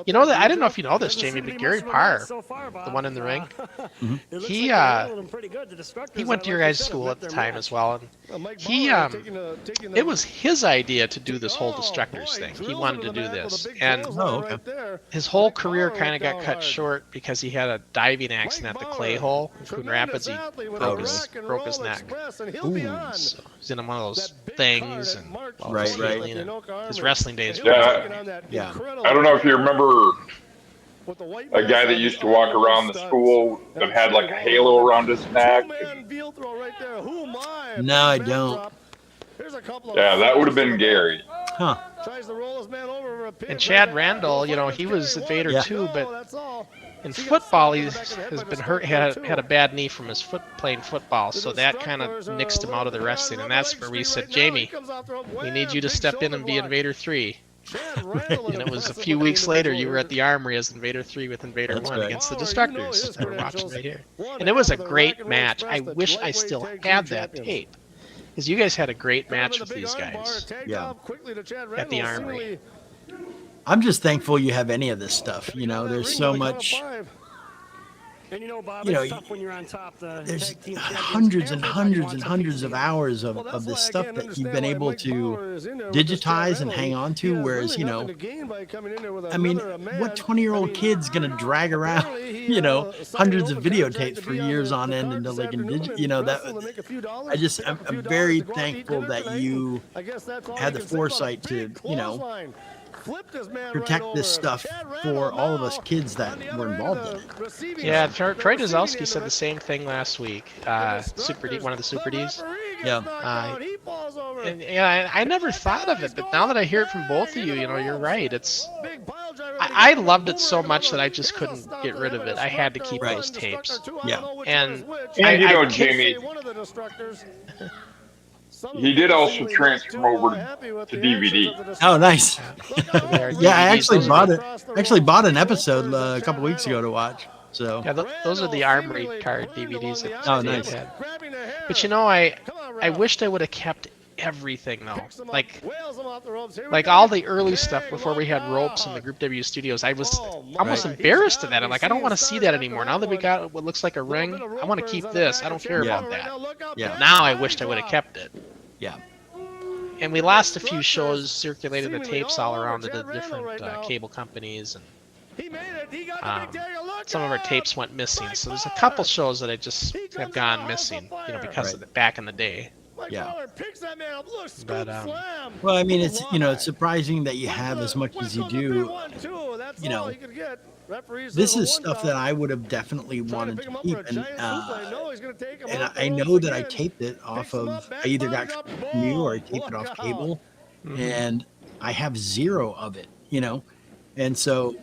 you know that I don't know if you know this, Jamie, but Gary Parr, the one in the ring, he went to your guys' school at the time as well, and it was his idea to do this whole Destructors thing. He wanted to do this, and his whole career kind of got cut short because he had a diving accident at the Clay Hole in Coon Rapids. He broke his neck. Ooh, so he's in one of those things, and right. His wrestling days. Yeah. I don't know if you remember a guy that used to walk around the school that had like a halo around his neck. No, I don't. Yeah, that would have been Gary. Huh. And Chad Randall, you know, he was Invader too, but in football he has been hurt, had a bad knee from his playing football, so that kind of nixed him out of the wrestling, and that's where we said, Jamie, we need you to step in and be Invader 3. And it was a few weeks later you were at the Armory as Invader 3 with Invader 1 against the Destructors. We're watching right here. And it was a great match. I wish I still had that tape. Because you guys had a great match with these guys. Yeah. At the Armory. I'm just thankful you have any of this stuff. You know, there's so much. And Bob, you know, it's tough when you're on top. there's Tag team hundreds and champions. hundreds and Everybody hundreds wants a of piece hours Well, of that's this why I stuff can't that you've understand been why able Mike to Bauer is in there with this digitize and Terror-Invader. hang on He to. has Whereas, really nothing to gain by coming in there with I mean, another man. what 20-year-old kid's going to drag around, Apparently he, signed hundreds an of open contract videotapes to for be on years the on end card until this they can afternoon digit, and wrestle and make a few dollars, I'm very to go out to eat thankful dinner that tonight, you and I guess that's all had you the can say about foresight a to, big clothesline. Flipped this man protect right this over. stuff Chad for Randall all of us now kids that on the were other end involved of in it. the receiving Yeah, end, the Troy receiving Dozowski end said of the it. same thing last week. And One of the Super Ds. referee gets Yeah. knocked out. He falls over. And yeah, I never thought of it, but now that I hear it from both of you, you're right. It's Big pile driver, I but he loved gets it so over much that I another. just Here's a couldn't stop get to rid have of a it. I had to destructor keep one, those destructor tapes. two. I Yeah. don't know which And- one is which. And I- Jamie, One of the destructors. Some he of did them also seemingly transfer not too, over happy with to the actions DVD. of the Oh, destructor. nice. Look out. They're Yeah, I DVDs. actually Those are bought the- it. Actually bought an episode a couple weeks ago to watch. So Yeah, those are the Armory card DVDs that Oh, Dave nice. had. Grabbing the hair. But I wished I would have kept everything though. Picks him up, Like wails him off the ropes. Here we like go. all the early stuff Big before we had look ropes in the out. Group W studios. I was Oh, my. almost He's embarrassed of gotta that. I'm be like, I don't seeing want to see stars that after anymore. that Now that we one. got what looks like a Little ring, bit of I want to rope keep burns on the this. back I of don't care Terry about Bauer right that. now. Look out, Yeah. Pat. Now I Body wished I would have drop. kept it. yeah. And we lost a few shows circulating the Seemingly tapes all all over around to the Chad Randall different right now. cable companies, and He made it. He got the big dagger. Look some of our out. tapes went missing. Mike So there's a Bauer. couple shows that I just He have comes gone out, missing, house of because fire. of the back in the day. Mike Yeah. Bauer picks that man up. Look, scoop But, slam. Well, I mean, Oh, it's my. it's surprising that you have as much as you Whistle the do. big 1-2. That's you know, all he could get. Referee This says a is stuff 1 that count. I would have definitely Trying to wanted pick him to up keep, for a and giant suplex. No, he's gonna take him and off the I ropes know that I again. taped it off Picks him of. up, back I either body got drop, from you or I boom. taped it off Look cable, Mhm. and I have zero of it. And so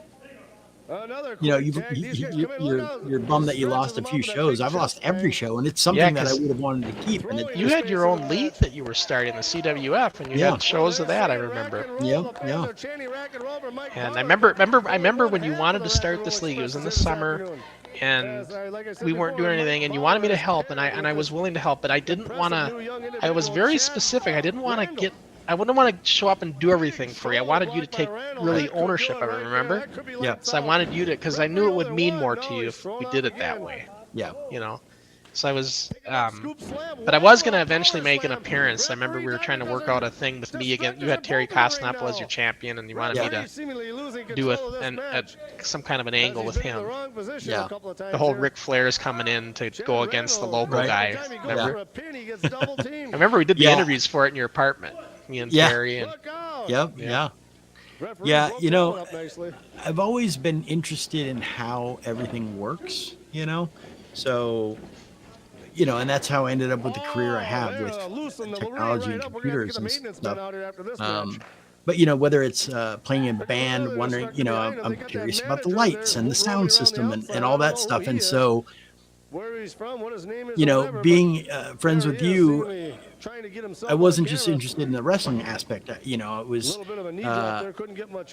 Another you quick tag. These guys come in. you're Look out. you're bummed that you Stretches lost a him few up with that shows. big I've lost chest every bang. show, and it's something Yeah, that I 'cause would have wanted to keep. And throwing it You his had face your own into league that you were starting, the CWF, and you Yeah. had shows of that. I Rack remember. and roll. Yep, The fans yeah. are chanting rack and roll for Mike And Bauer. I remember Only when you half wanted of to the start Rack and this Roll league. It was in the Express is summer, afternoon. and As, like I said we weren't before, doing Mike anything, and you wanted me to Bauer help, is and I was willing to help, but I didn't impressive want new to. young I was individual, very Chad specific. I didn't want to Randall. get. I wouldn't want to show up and do everything for you. I wanted you to take really ownership of it. Remember? Yeah. So I wanted you to, because I knew it would mean more to you if we did it that way. Yeah. So I was, but I was gonna eventually make an appearance. I remember we were trying to work out a thing with me again. You had Terry Costnapple as your champion, and you wanted me to do some kind of an angle with him. Yeah. The whole Ric Flair's coming in to go against the local Right. guy. Remember? I I remember we did the Yeah. interviews for it in your apartment. Me and Yeah. Terry and Yep. Yeah. Yeah. Yeah. I've always been interested in how everything works. So. And that's how I ended up with the career I have with technology and computers and stuff. But whether it's playing in a band, wondering, I'm curious about the lights and the sound system and all that stuff. And so, where he's from, what his name is, being friends with you, I wasn't just interested in the wrestling aspect. It was.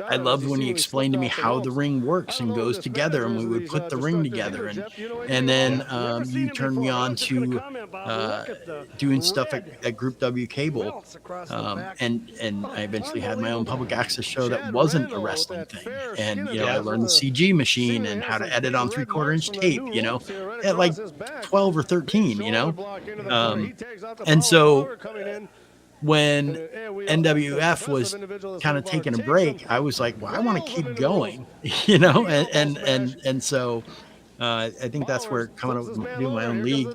I loved when you explained to me how the ring works and goes together, and we would put the ring together, and then you turned me on to doing stuff at Group W Cable, and I eventually had my own public access show that wasn't a wrestling thing, and I learned the CG machine and how to edit on 3/4-inch tape, at like 12 or 13, and so when NWF was kind of taking a break, I was like, well, I want to keep going, and so I think that's where coming up with doing my own league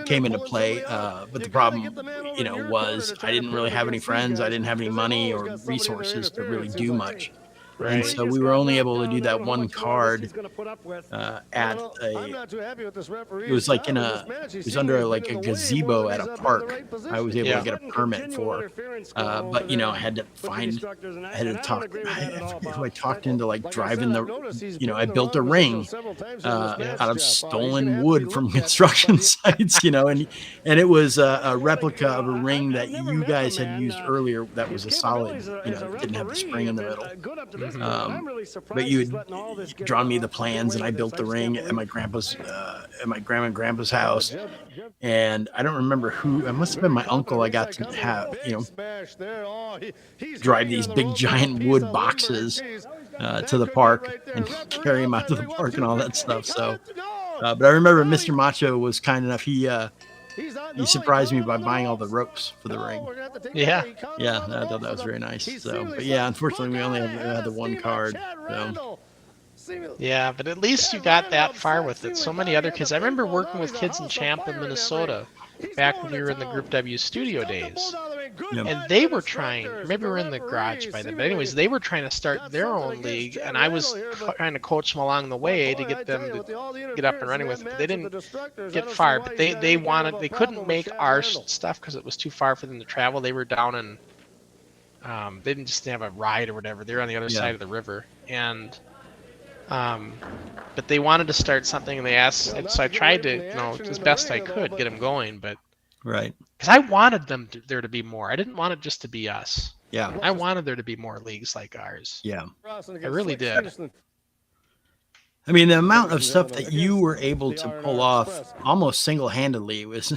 came into play. But the problem, was I didn't really have any friends. I didn't have any money or resources to really do much. And so we were only able to do that one card at it was like it was under like a gazebo at a park. I was able to get a permit for, but I had to talk, who I talked into like driving I built a ring out of stolen wood from construction sites, and it was a replica of a ring that you guys had used earlier that was a solid, didn't have the spring in the middle. But you had drawn me the plans, and I built the ring at my grandma and grandpa's house. And I don't remember who. It must have been my uncle. I got to have drive these big giant wood boxes to the park and carry him out to the park and all that stuff. So, but I remember Mr. Macho was kind enough. He surprised me by buying all the ropes for the ring. Yeah. Yeah, I thought that was very nice. So, but yeah, unfortunately, we only had the one card. So. Yeah, but at least you got that far with it. So many other kids. I remember working with kids in Champlin, Minnesota, back when we were in the Group W studio days. And they were trying, maybe we were in the garage by then, but anyways, they were trying to start their own league, and I was trying to coach them along the way to get them to get up and running with it. But they didn't get far, but they couldn't make our stuff because it was too far for them to travel. They were down in, they didn't just have a ride or whatever. They were on the other side of the river, and but they wanted to start something, and they asked, and so I tried to, as best I could, get them going, but right, because I wanted there to be more. I didn't want it just to be us. Yeah, I wanted there to be more leagues like ours. Yeah, I really did. I mean, the amount of stuff that you were able to pull off almost single-handedly was,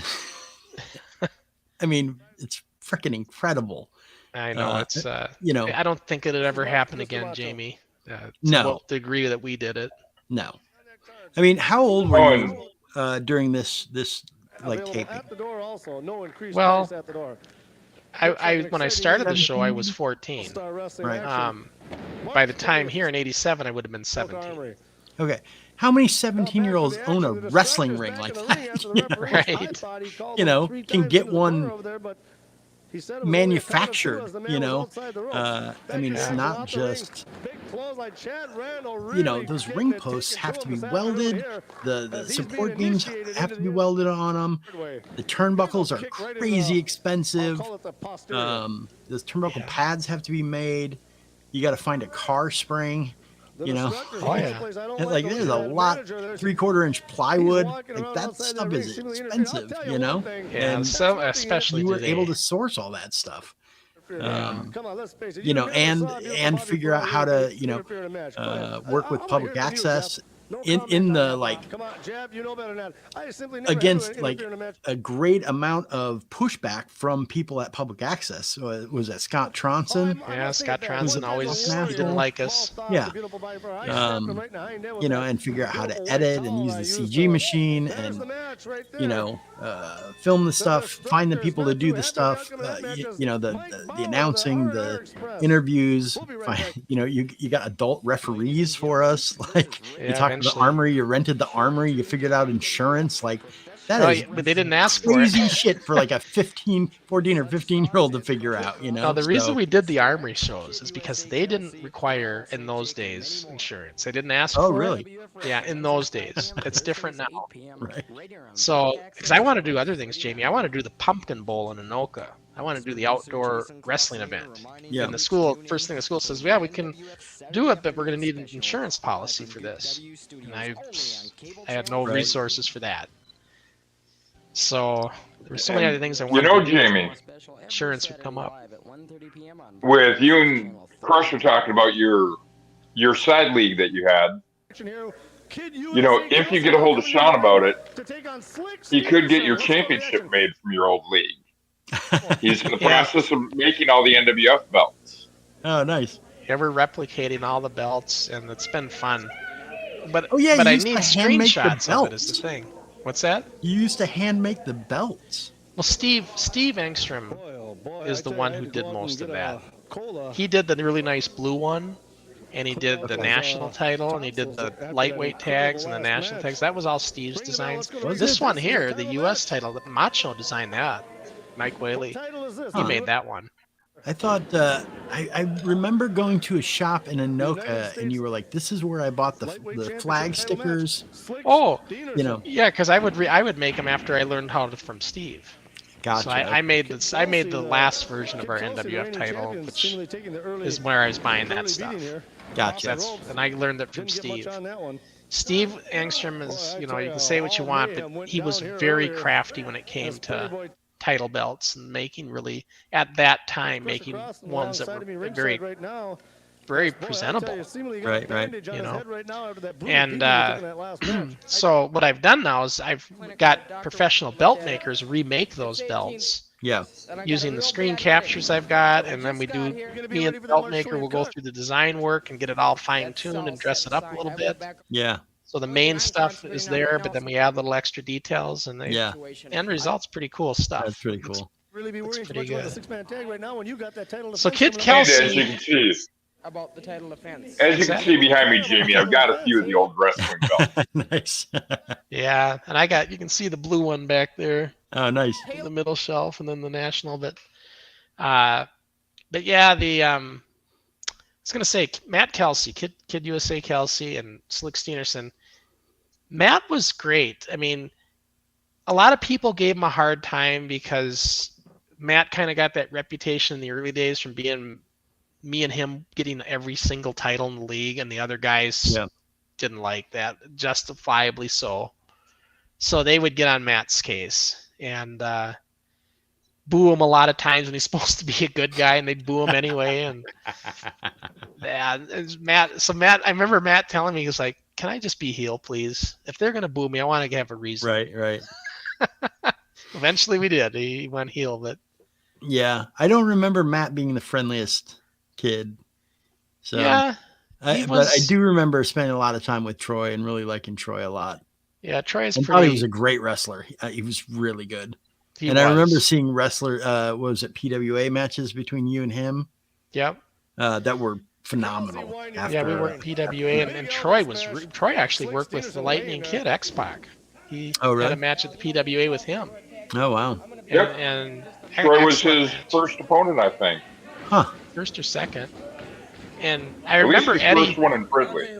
I mean, it's freaking incredible. I know it's, I don't think it'd ever happen again, Jamie. No, the degree that we did it. No, I mean, how old were you during this like taping? Well, I when I started the show, I was 14. Right. By the time here in '87, I would have been 17. Okay. How many 17-year-olds own a wrestling ring like that? Right. Can get one manufactured, I mean, it's not just, those ring posts have to be welded. The support beams have to be welded on them. The turnbuckles are crazy expensive. Those turnbuckle pads have to be made. You got to find a car spring. Oh, yeah. Like there's a lot, 3/4 inch plywood. Like that stuff is expensive, Yeah, and so especially you were today. able to source all that stuff. And figure out how to, work with public access in the against like a great amount of pushback from people at public access. Was that Scott Tronson? Yeah, Scott Tronson always he didn't like us. Yeah. And figure out how to edit and use the CG machine and, film the stuff, find the people to do the stuff, the announcing, the interviews, you got adult referees for us. Like you talked to the Armory, you rented the Armory, you figured out insurance, like that is but they didn't ask crazy for it. shit for like a 14 or 15-year-old to figure out, No, the reason we did the Armory shows is because they didn't require in those days insurance. They didn't ask for it. Oh, really? Yeah, in those days. It's different now. Right. So, because I want to do other things, Jamie. I want to do the Pumpkin Bowl in Anoka. I want to do the outdoor wrestling event. Yeah. And the school, first thing the school says, yeah, we can do it, but we're going to need an insurance policy for this. And I had no resources for that. So there were so many other things I wanted to do. Jamie, insurance would come up. With you and Crusher talking about your side league that you had, if you get a hold of Sean about it, he could get your championship made from your old league. He's in the process of making all the NWF belts. Oh, nice. Yeah, we're replicating all the belts, and it's been fun. But I need screenshots of it is the thing. What's that? You used to hand make the belts. Well, Steve Engstrom is the one who did most of that. He did the really nice blue one, and he did the national title, and he did the lightweight tags and the national tags. That was all Steve's designs. This one here, the U.S. title, Macho designed that. Mike Whaley. He made that one. I thought, I remember going to a shop in Anoka, and you were like, this is where I bought the flag stickers. Oh, yeah, because I would make them after I learned how to from Steve. Gotcha. So I made the last version of our NWF title, which is where I was buying that stuff. Gotcha. And I learned it from Steve. Steve Engstrom is, you can say what you want, but he was very crafty when it came to title belts and making at that time ones that were very, very presentable. Right. And so what I've done now is I've got professional belt makers remake those belts Yeah. using the screen captures I've got, and then we do. Me and the belt maker will go through the design work and get it all fine tuned and dress it up a little bit. Yeah. So the main stuff is there, but then we add little extra details, and Yeah. end result's pretty cool stuff. That's pretty cool. Really be worrying too pretty much about the good. 6-man tag right now when you got that title. So defense Kid coming up. And as you Kelsey, can see, About the title defense. as you can see behind me, Jamie, I've got a few of the old wrestling belts. Nice. yeah, and you can see the blue one back there, Oh, nice. the middle shelf, and then the national. But yeah, I was gonna say Matt Kelsey, Kid USA Kelsey, and Slick Steenerson. Matt was great. I mean, a lot of people gave him a hard time because Matt kind of got that reputation in the early days from being me and him getting every single title in the league, and the other guys didn't like that, justifiably so. So they would get on Matt's case and boo him a lot of times when he's supposed to be a good guy, and they'd boo him anyway. And yeah, it's Matt. So Matt, I remember Matt telling me, he was like, "Can I just be heel, please? If they're gonna boo me, I want to have a reason." Right. Eventually, we did. He went heel, but Yeah. I don't remember Matt being the friendliest kid. So yeah, but I do remember spending a lot of time with Troy and really liking Troy a lot. Yeah, Troy's I pretty. thought he was a great wrestler. He was really good. He I remember was. seeing wrestler, what was it, PWA matches between you and him Yep. that were phenomenal. Yeah, we worked PWA, and Troy actually worked with the Lightning Kid, X-Pac. He had a match at the PWA with him. Oh, wow. Yep. And Troy was his first opponent, I think. Huh. First or second. And I At least remember his Eddie. first one in Ridley.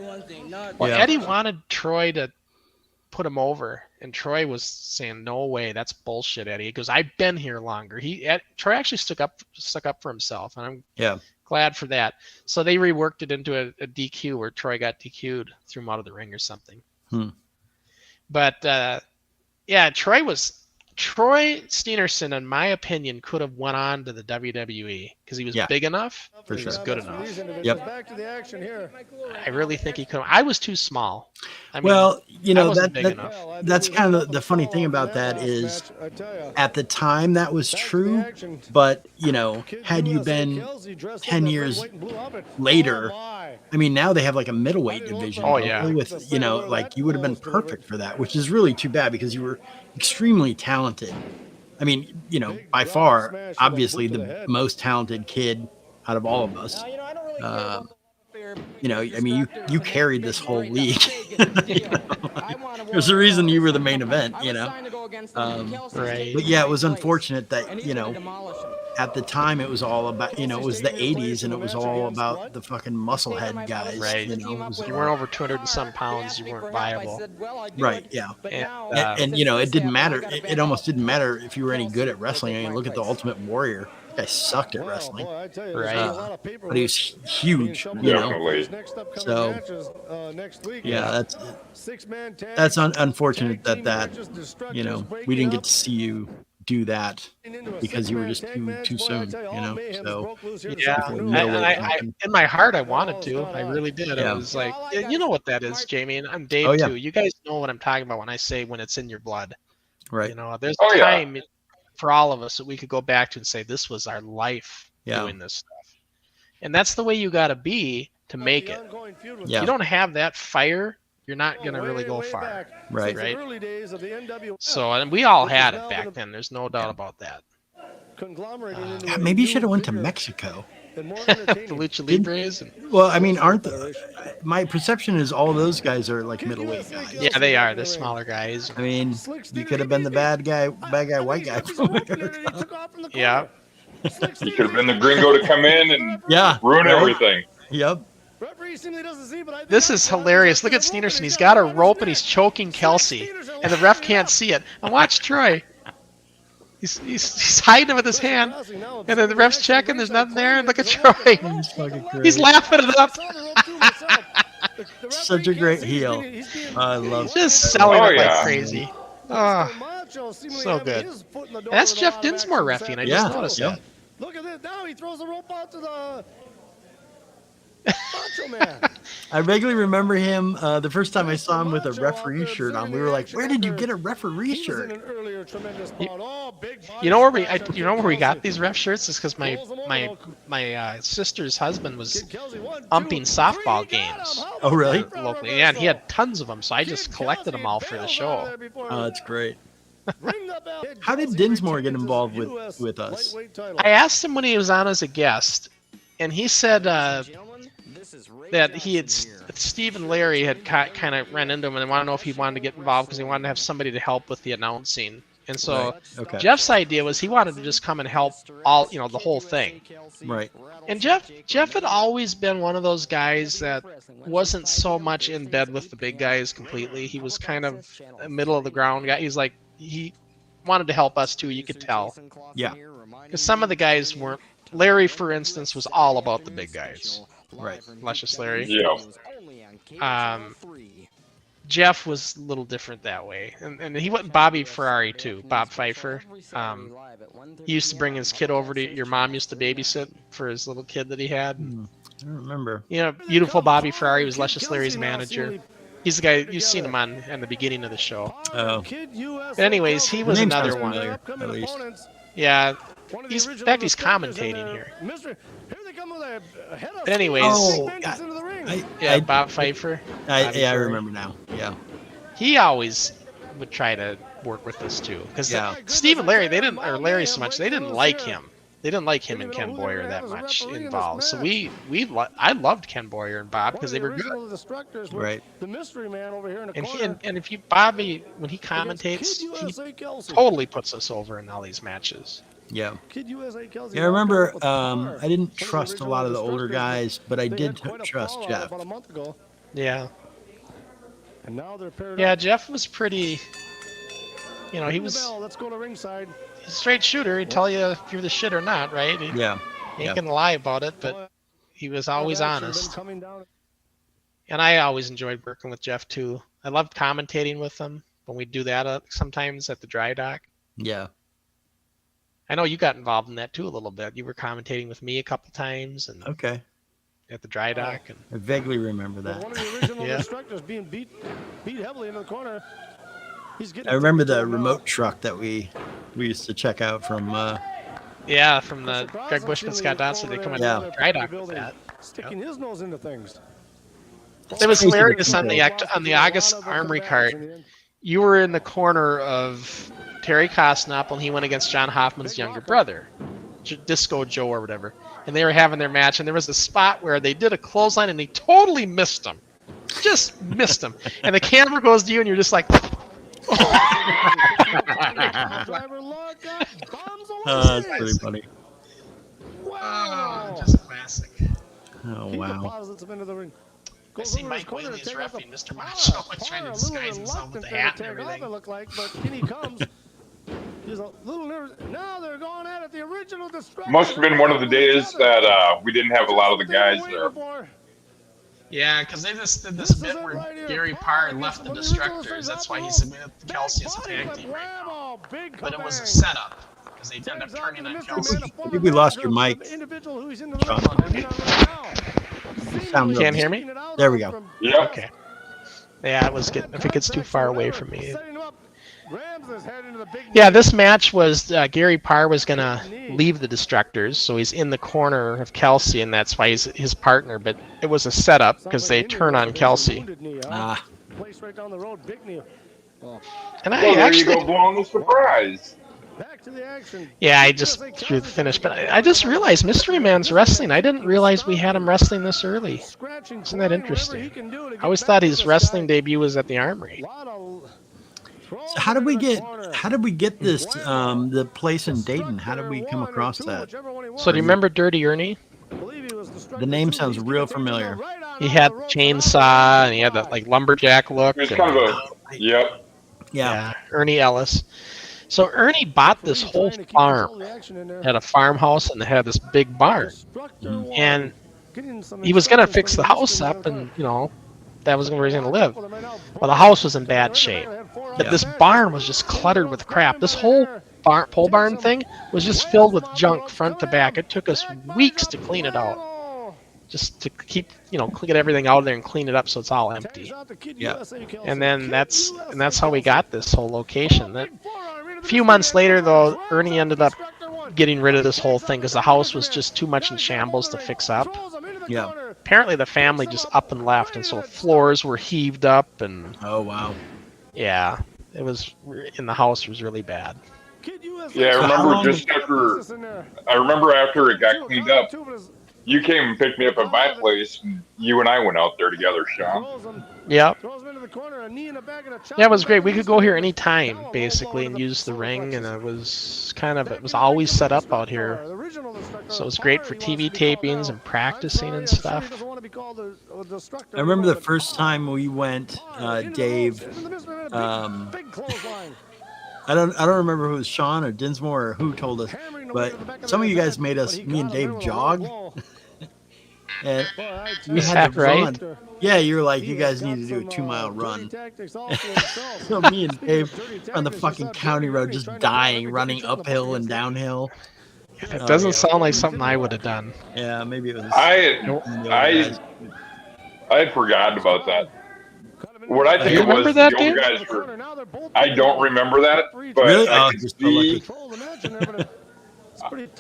Well, Eddie wanted Troy to put him over, and Troy was saying, "No way, that's bullshit, Eddie." He goes, "I've been here longer." Troy actually stuck up for himself, and I'm glad for that. So they reworked it into a DQ where Troy got DQ'd, threw him out of the ring or something. But yeah, Troy Steenerson, in my opinion, could have went on to the WWE because he was big enough. For He was sure. good enough. Yep. Back to the action here. I really think he could. I was too small. I mean, Well, you I know, wasn't big enough. that's kind of the funny thing about that is at the time that was true, but, you know, had you been 10 years later, I mean, now they have like a middleweight division. Oh, yeah. With, you know, like you would have been perfect for that, which is really too bad because you were extremely talented. I mean, you know, by far, obviously the most talented kid out of all of us. You know, I mean, you carried this whole league. You know? There's a reason you were the main event, you know. Right. But yeah, it was unfortunate that, you know, at the time it was all about, you know, it was the 80s and it was all about the fucking musclehead guys. Right. You know, You weren't over 200 and some pounds. You weren't viable. right. Yeah. And, And you know, it didn't matter. It almost didn't matter if you were any good at wrestling. I mean, look at the Ultimate Warrior. That guy sucked at wrestling. Right. But he was huge, you know. So, yeah, that's unfortunate that you know, we didn't get to see you do that because you were just too soon, you know. So yeah, I in my heart I wanted to. I really did. Yeah. It was like, you know what that is, Jamie, and I'm Dave too. You guys know what I'm talking about when I say when it's in your blood. Right. You know, there's time for all of us that we could go back to and say this was our life doing this stuff. And that's the way you got to be to make it. Yeah. If you don't have that fire, you're not going to really go far. Right. So, and we all had it back then. There's no doubt about that. Maybe you should have went to Mexico. The Lucha Libres. Well, I mean, my perception is all those guys are like middleweight guys. Yeah, they are. They're smaller guys. I mean, you could have been the bad guy, white guy from America. Yeah. You could have been the gringo to come in and ruin everything. Yep. This is hilarious. Look at Steenerson. He's got a rope and he's choking Kelsey, and the ref can't see it. And watch Troy. He's hiding him with his hand, and then the ref's checking. There's nothing there. And look at Troy. He's laughing it up. Such a great heel. I love it. Just selling it like crazy. Oh, so good. And that's Jeff Dinsmore reffing. I just noticed that. Look at this. Now he throws the rope out to the Macho Man. I vaguely remember him the first time I saw him with a referee shirt on. We were like, "Where did you get a referee shirt?" You know where we got these ref shirts? Is because my sister's husband was umping softball games. Oh, really? Locally, yeah, and he had tons of them, so I just collected them all for the show. Oh, that's great. How did Dinsmore get involved with us? I asked him when he was on as a guest, and he said that he had Steve and Larry had kind of ran into him and wanted to know if he wanted to get involved because he wanted to have somebody to help with the announcing. And so Okay. Jeff's idea was he wanted to just come and help all, the whole thing. Right. And Jeff had always been one of those guys that wasn't so much in bed with the big guys completely. He was kind of a middle of the ground guy. He's like, he wanted to help us too, you could tell. Yeah. Because some of the guys weren't. Larry, for instance, was all about the big guys. Right. Luscious Larry. Yeah. Jeff was a little different that way. And he went Bobby Ferrari too, Bob Pfeiffer. He used to bring his kid over to, your mom used to babysit for his little kid that he had. I don't remember. Beautiful Bobby Ferrari was Luscious Larry's manager. He's the guy, you've seen him on the beginning of the show. Oh. But anyways, he was Name another sounds one. familiar, at least. Yeah. In fact, he's commentating here. But anyways, Bob Pfeiffer. I remember now. Yeah. He always would try to work with us too, because Steve and Larry, or Larry so much, they didn't like him. They didn't like him and Ken Boyer that much involved. So I loved Ken Boyer and Bob because they were good. Right. And if Bobby, when he commentates, he totally puts us over in all these matches. Yeah. I remember I didn't trust a lot of the older guys, but I did trust Jeff. Yeah. Yeah, Jeff was pretty, he was a straight shooter. He'd tell you if you're the shit or not, right? He ain't gonna lie about it, but he was always honest. And I always enjoyed working with Jeff too. I loved commentating with him when we'd do that sometimes at the dry dock. Yeah. I know you got involved in that too a little bit. You were commentating with me a couple times, and at the dry dock. And I vaguely remember that. One of the original instructors being beat heavily into the corner. I remember the remote truck that we used to check out from. From the Greg Bushman, Scott Dodson, they come in the dry dock with that. Sticking his nose into things. It was hilarious on the August Armory card. You were in the corner of Terry Kosnop when he went against John Hoffman's younger brother, Disco Joe or whatever. And they were having their match, and there was a spot where they did a clothesline, and they totally missed him. Just missed him. And the camera goes to you, and you're just like... That's pretty funny. Wow. Just classic. Oh, wow. I see Mike Whaley as referee, Mr. Macho, trying to disguise himself with the hat and everything. Must have been one of the days that we didn't have a lot of the guys there. Yeah, because they just did this bit where Gary Parr left the Destructors. That's why he submitted Kelsey as a tag team right now. But it was a setup, because they ended up turning on Kelsey. I think we lost your mic. You can't hear me? There we go. Yeah. Okay. Yeah, if it gets too far away from me. Yeah, this match was Gary Parr was going to leave the Destructors, so he's in the corner of Kelsey, and that's why he's his partner. But it was a setup because they turn on Kelsey. And there you go, blowing the surprise. Yeah, I just threw the finish, but I just realized Mystery Man's wrestling. I didn't realize we had him wrestling this early. Isn't that interesting? I always thought his wrestling debut was at the Armory. So how did we get this the place in Dayton? How did we come across that? So do you remember Dirty Ernie? The name sounds real familiar. He had the chainsaw and he had that like lumberjack look. It was kind of a yeah, Ernie Ellis. So Ernie bought this whole farm, had a farmhouse, and they had this big barn. And he was going to fix the house up, and, that was where he was going to live. Well, the house was in bad shape. But this barn was just cluttered with crap. This whole pole barn thing was just filled with junk front to back. It took us weeks to clean it out. just to keep, get everything out of there and clean it up so it's all empty. Yeah. And then that's how we got this whole location. A few months later, though, Ernie ended up getting rid of this whole thing because the house was just too much in shambles to fix up. Yeah. Apparently, the family just up and left, and so floors were heaved up, and Oh wow. yeah, it was in the house was really bad. Yeah, I remember I remember after it got cleaned up, you came and picked me up at my place, and you and I went out there together, Sean. Yeah. Yeah, it was great. We could go here anytime, basically, and use the ring, and it was always set up out here. So it was great for TV tapings and practicing and stuff. I remember the first time we went, Dave. I don't remember who it was, Sean or Dinsmore or who told us, but some of you guys made me and Dave jog. And we had to run. Yeah, you were like, you guys need to do a 2-mile run. So me and Dave on the fucking county road, just dying, running uphill and downhill. It doesn't sound like something I would have done. Yeah, maybe it was. I had forgotten about that. What I think You it was, remember that, the old guys were. I don't remember that, but Really?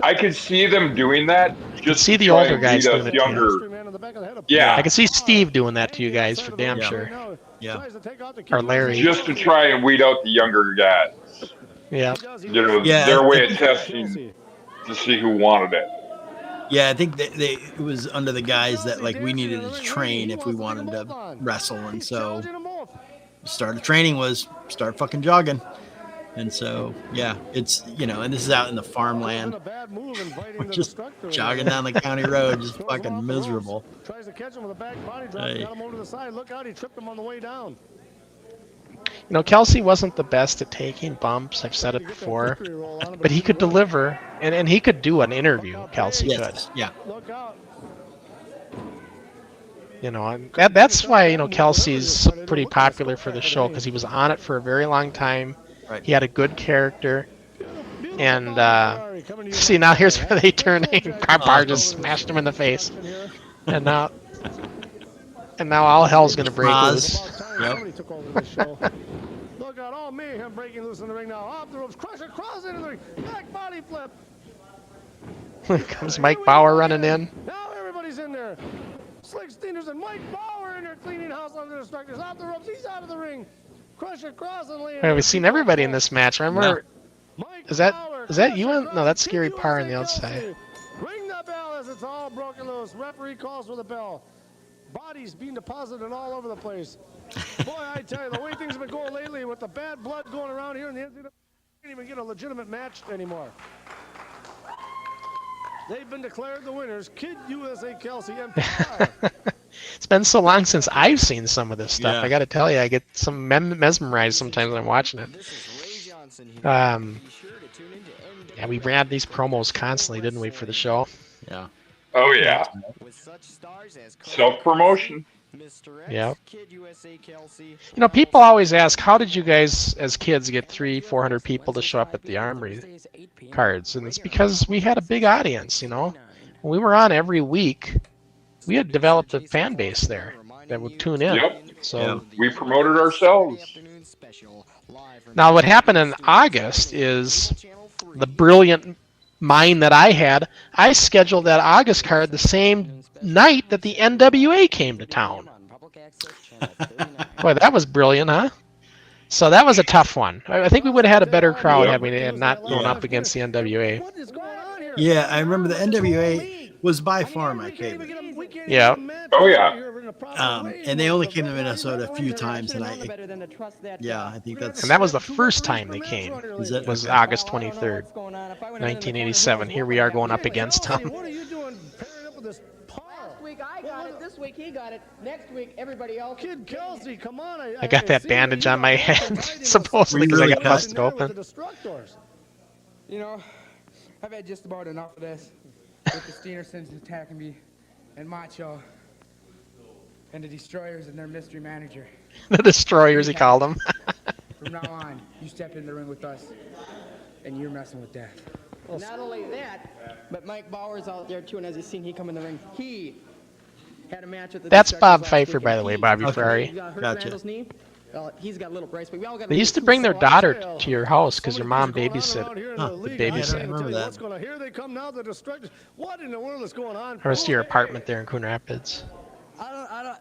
I could see them doing that. Just see the to try older and guys beat doing us it to younger. Yeah, I can see Steve doing that to you guys for damn sure. Yeah. Or Larry. just to try and weed out the younger guys. Yeah. Yeah, Their way of testing to see who wanted it. Yeah, I think it was under the guise that like we needed to train if we wanted to wrestle, and so start of training was start fucking jogging. And so yeah, it's and this is out in the farmland. We're just jogging down the county road, just fucking miserable. Tries to catch him with a back body drop, got him over to the side. Look out, he tripped him on the way down. Kelsey wasn't the best at taking bumps. I've said it before, but he could deliver, and he could do an interview. Kelsey could. Yeah. Look out. That's why Kelsey's pretty popular for the show because he was on it for a very long time. Right. He had a good character, and see now here's where they turn. Bar just smashed him in the face, and now all hell's gonna break loose. Yep. Look out, all mayhem breaking loose in the ring now. Off the ropes, crush across into the ring, back body flip. Here comes Mike Bauer running in. Now everybody's in there. Slick Steeners and Mike Bauer in there cleaning house on the destructors. Off the ropes, he's out of the ring. Crush across and land. We've seen everybody in this match. Remember, Mike is that Bauer, you? No, that's Scary Parr on the outside. Ring the bell as it's all broken loose. Referee calls for the bell. Bodies being deposited all over the place. Boy, I tell you, the way things have been going lately with the bad blood going around here in the NWF, can't even get a legitimate match anymore. They've been declared the winners. Kid USA Kelsey and Parr. It's been so long since I've seen some of this stuff. Yeah. I got to tell you, I get some mesmerized sometimes when I'm watching it. Yeah, we ran these promos constantly, didn't we, for the show? Yeah. Oh yeah, self-promotion. Yeah. People always ask, how did you guys, as kids, get 300-400 people to show up at the Armory cards? And it's because we had a big audience. When we were on every week, we had developed a fan base there that would tune in. Yep. So We promoted ourselves. now what happened in August is the brilliant mind that I had. I scheduled that August card the same night that the NWA came to town. Boy, that was brilliant, huh? So that was a tough one. I think we would have had a better crowd had we not gone up against the NWA. What is going on here? Yeah, I remember the NWA was by far my favorite. Yeah. Oh yeah. And they only came to Minnesota a few times, and I think that's. And that was the first time they came. Is it? Was August 23rd, 1987. Here we are going up against them. What are you doing pairing up with this Parr? Last week I got it. This week he got it. Next week everybody else. Kid Kelsey, come on. I got that bandage on my head, supposedly, because I got busted open. I've had just about enough of this. With the Steenersons attacking me, and Macho, and the Destroyers and their mystery manager. The Destroyers, he called them. From now on, you step in the ring with us, and you're messing with death. Not only that, but Mike Bauer's out there too, and as you seen, he come in the ring. He had a match with the That's Destructors Bob last Pfeiffer, week, by and the way, he Bobby hurt Ferrari. Gotcha. Randall's knee. He's got a little brace, but we all got. They used to bring their daughter to your house because your mom babysit. Huh. The I babysit. remember that. What's going on? Here they come now, the Destructors. What in the world is going on? Or was to your apartment there in Coon Rapids. I don't.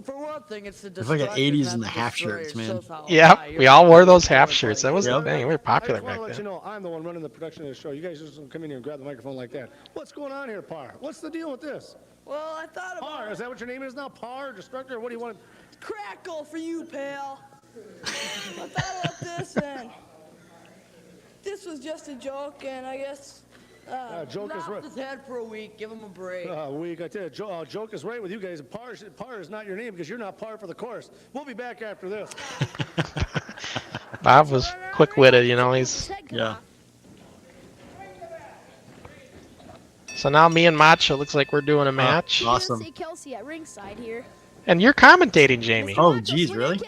For one thing, it's the It's like an Destructors, 80s not and the half Destroyers. shirts, man. Shows how Yep, high we your all wore those power half is. shirts. That was the thing. We were I popular just want back to let you then. know, I'm the one running the production of the show. You guys just don't come in here and grab the microphone like that. What's going on here, Par? What's the deal with this? Well, I thought about Par, is that what your name is now? Par, Destructor? What do you want? Crackle for you, pal. I thought about this, and this was just a joke, and I guess joke is knock right. his head for a week, give him a break. Week, I tell you, joke is right with you guys. Par is not your name because you're not par for the course. We'll be back after this. Bob was quick-witted, you know. He's Yeah. so now me and Macho looks like we're doing a match, Awesome. See Kelsey at ringside here. and you're commentating, Jamie. Oh, geez, really?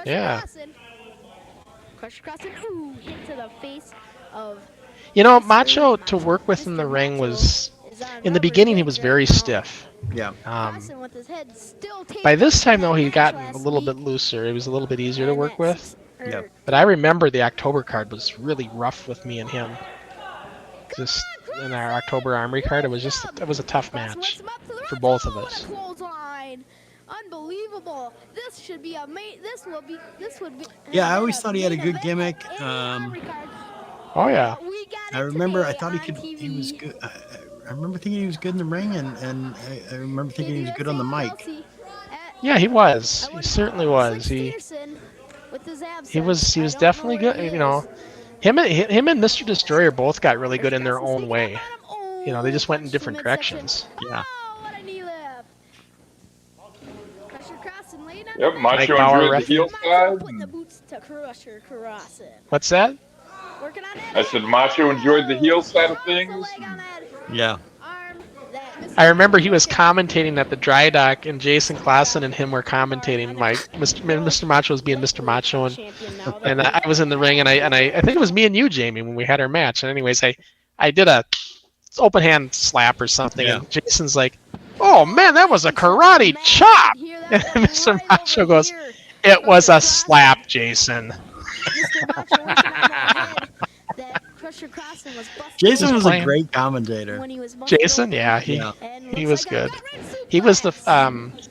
Yeah. Crusher Crossen, ooh, hit to the face of. You know, Macho to work with in the ring was, in the beginning, he was very stiff. Yeah. Crossen with his head still taped By this time, though, from he that got match a little last bit looser. It was a little bit easier to week, work and with. that's- Yep. But I remember the October card was really rough with me and him. Just in our October Armory card, it was a tough Crossen match lifts him up to the for ropes. both of Oh, us. and a clothesline. Unbelievable. This should be a this would be. Yeah, I always thought he had a good gimmick. Oh yeah. We got I it remember I today thought he on could. TV. He was good. I remember thinking he was good in the ring, and I remember thinking he was good on the mic. Kelsey at- Yeah, he was. I He wonder certainly how was. Slick Stevenson with his abs He was I don't know definitely where good. he You know, is. him and Mr. Destroyer both got really good in their Crossen's own sneaking way. up on him. Oh, You know, they just went in punched him different midsection. directions. Yeah. Oh, what a knee lift. Crusher Crossen laying on Yep, the Macho Mike Bauer enjoyed the referee. heel Macho side. putting the boots to Crusher Crossen. What's that? Working on it. I said Macho enjoyed the heel side of things. Leg on that Yeah. arm that Mr. I remember he was commentating at the dry dock, and Jason Klassen and him were commentating. Mr. Macho was being Mr. Macho, and I was in the ring, and I think it was me and you, Jamie, when we had our match. And anyways, I did a open hand slap or something, and Jason's like, "Oh man, that was a karate chop!" And Mr. Macho goes, "It was a slap, Jason." Mr. Macho working on that head that Crusher Crossen was busting Jason open was a playing- great commentator. when he was busting Jason, open. yeah, And he looks was like a good. gut-wrench He was the suplex.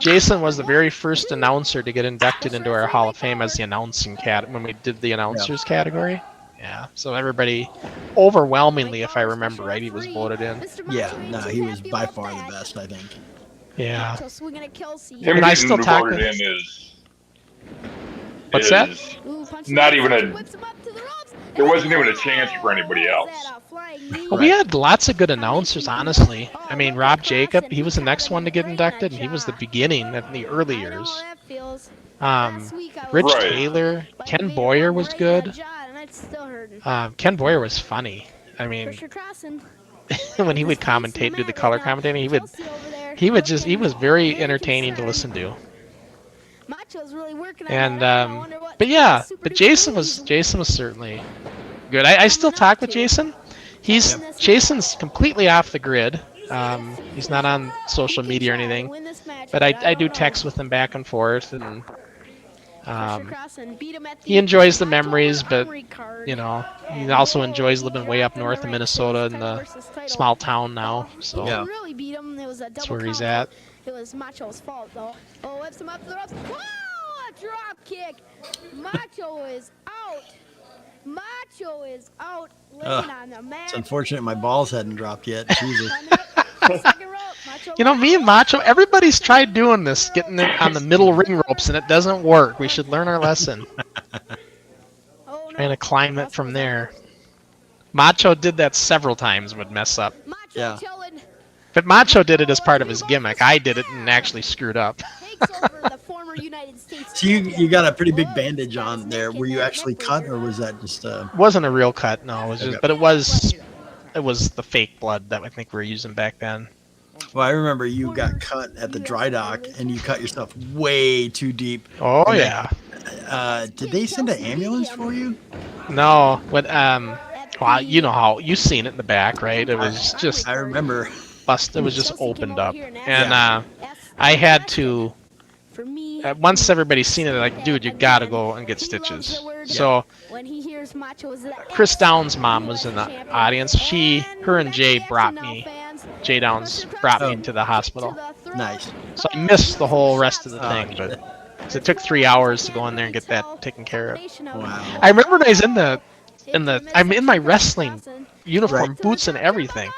Jason was the very first announcer to get inducted into our Hall of Fame as the announcing when we did the announcers category. Yeah, so everybody, overwhelmingly, if I remember right, he was voted in. Yeah, no, he was by far the best, I think. Yeah. Macho swinging at Kelsey. Him And I getting still talk voted with- in is. What's that? Ooh, punching Not him, even a- whips him up to the ropes. There wasn't even a chance for anybody Oh, else. is that a flying knee? Well, we had lots of good announcers, honestly. I mean, Rob Jacob, he was the next one to get inducted, and he was the beginning in the early I know years. how that feels. Um, Last week I was Rich Right. Taylor, but Ken made Boyer one was right in good. that jaw, and it's still hurting. Ken Boyer was funny. I mean, Crusher Crossen. when he would commentate, do the color commentating, he was very entertaining to listen to. Macho's really working on And that arm. I wonder what but yeah, Super but Duper Jason League's was certainly good. I still talk with Jason. Jason's completely off the grid. He's not on social media or anything, but I do text with him back and forth, and he enjoys the memories, but you know, he also enjoys living way up north in Minnesota in the small town now. So Yeah. Really beat him. It was a double that's where he's count. at. It was Macho's fault though. Oh, whips him up to the ropes. Whoa! A drop kick. Macho is out. Macho is out. Laying on the mat. It's unfortunate my balls hadn't dropped yet. Jesus. Second rope. Macho You know, me and Macho, everybody's tried doing this, getting it on the middle ring ropes, and it doesn't work. We should learn our lesson. Oh, no. Trying to climb it from there. Macho did that several times, would mess up. Macho Yeah. chilling. But Macho did it as part of his gimmick. I did it and actually screwed up. Takes over the former United States. So you got a pretty big bandage on there. Were you actually cut, or was that just It wasn't a real cut, no. It was just, Okay. but it was the fake blood that I think we were using back then. Well, I remember you got cut at the dry dock, and you cut yourself way too deep. Oh And yeah. Did they send an ambulance for you? No, but well, you know how you've seen it in the back, right? It was just I remember. busted. It was just opened up, and I had to. For me, Once everybody's seen it, they're like, dude, you gotta go and get stitches. So when he hears Macho is the Chris Downs' mom was in the audience. Her and Jay brought me. Jay Downs brought me to the hospital. Nice. So I missed the whole rest of the thing, but 'cause it took 3 hours to go in there and get that taken care of. Wow. I remember when I was I'm in my wrestling uniform, boots and everything,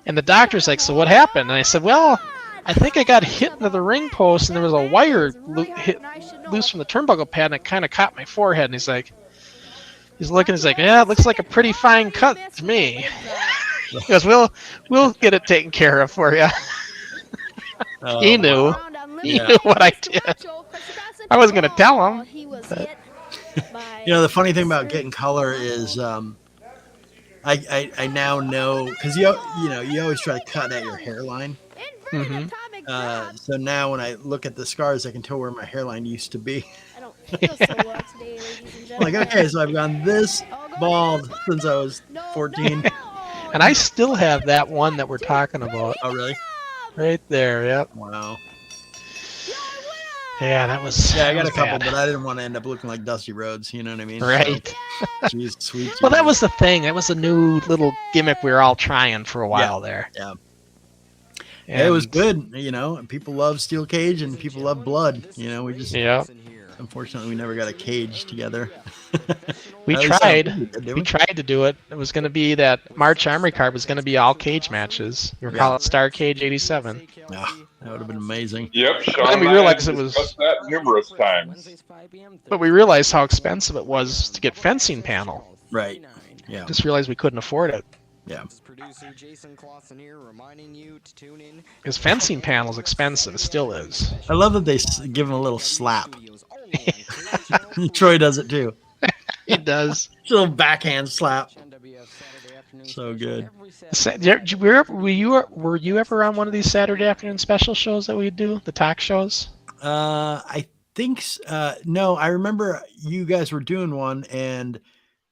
and the doctor's like, "So what happened?" And I said, "Well, I think I got hit into the ring post, and there was a wire loose from the turnbuckle pad, and it kind of caught my forehead." And he's like, he's like, "Yeah, it looks like a pretty fine cut to me." He goes, "We'll get it taken care of for you." He knew. He knew what I did. I wasn't gonna tell him. But. The funny thing about getting color is, I now know, because you always try to cut at your hairline. Mm-hmm. So now when I look at the scars, I can tell where my hairline used to be. I don't feel so well today, ladies and gentlemen. Like, okay, so I've gone this bald since I was 14. And I still have that one that we're talking about. Oh, really? Right there, yep. Wow. Yeah, that was. Yeah, I got a bad. couple, but I didn't want to end up looking like Dusty Rhodes. You know what I mean? Right. So, geez, sweet. Well, that was the thing. That was a new little gimmick we were all trying for a while there. Yeah. And it was good. And people love steel cage and people love blood. We just. Yeah. Unfortunately, we never got a cage together. We tried. We tried to do it. It was going to be that March Armory card was going to be all cage matches. You were calling it Star Cage 87. Yeah, that would have been amazing. Yep, Sean Then we and I realized have it was discussed that numerous times. But we realized how expensive it was to get fencing panel. Right. Yeah. Just realized we couldn't afford it. Yeah. Because fencing panel is expensive. It still is. I love that they give him a little slap. Troy does it too. He does. Little backhand slap. So good. Were you ever on one of these Saturday afternoon special shows that we do? The talk shows? I think no. I remember you guys were doing one, and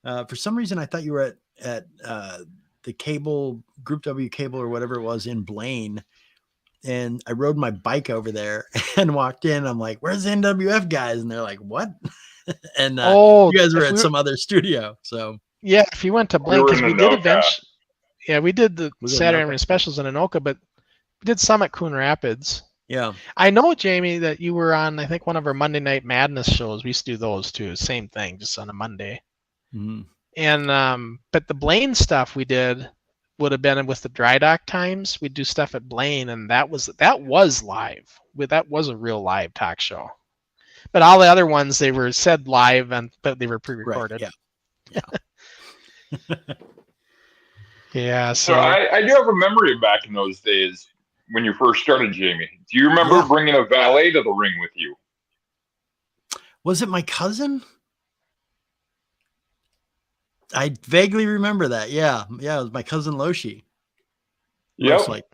for some reason I thought you were at the cable Group W cable or whatever it was in Blaine. And I rode my bike over there and walked in. I'm like, "Where's the NWF guys?" And they're like, "What?" And you guys were at some other studio. So yeah, if you went to Blaine, because we did eventually. Yeah, we did the Saturday morning specials in Anoka, but we did some at Coon Rapids. Yeah, I know, Jamie, that you were on, I think, one of our Monday Night Madness shows. We used to do those too. Same thing, just on a Monday. Mm-hmm. And but the Blaine stuff we did would have been with the Dry Dock times. We'd do stuff at Blaine, and that was live. That was a real live talk show. But all the other ones, they were said live, but they were pre-recorded. Right, yeah. Yeah. So I do have a memory back in those days when you first started, Jamie. Do you remember bringing a valet to the ring with you? Was it my cousin? I vaguely remember that. Yeah. Yeah. It was my cousin Loshi. Yep.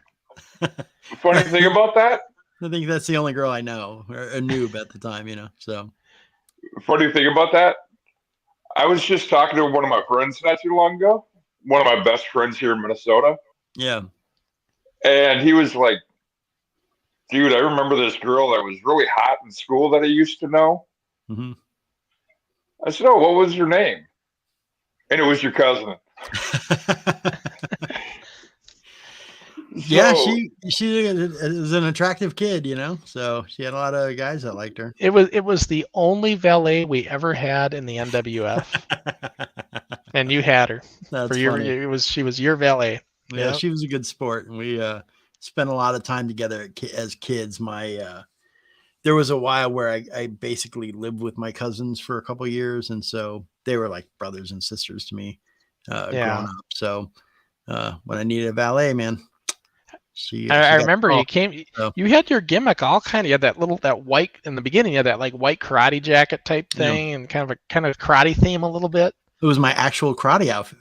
Funny thing about that? I think that's the only girl I know, or a noob at the time, so. Funny thing about that? I was just talking to one of my friends not too long ago. One of my best friends here in Minnesota. Yeah. And he was like, "Dude, I remember this girl that was really hot in school that I used to know." Mm-hmm. I said, "Oh, what was her name?" And it was your cousin. Yeah, she was an attractive kid, so she had a lot of guys that liked her. It was the only valet we ever had in the NWF, and you had her. That's funny. She was your valet. Yeah, she was a good sport, and we spent a lot of time together as kids. There was a while where I basically lived with my cousins for a couple of years, and so they were like brothers and sisters to me growing up. So when I needed a valet, man. I remember you came. You had your gimmick all kind of. You had that white in the beginning. You had that like white karate jacket type thing, and kind of karate theme a little bit. It was my actual karate outfit.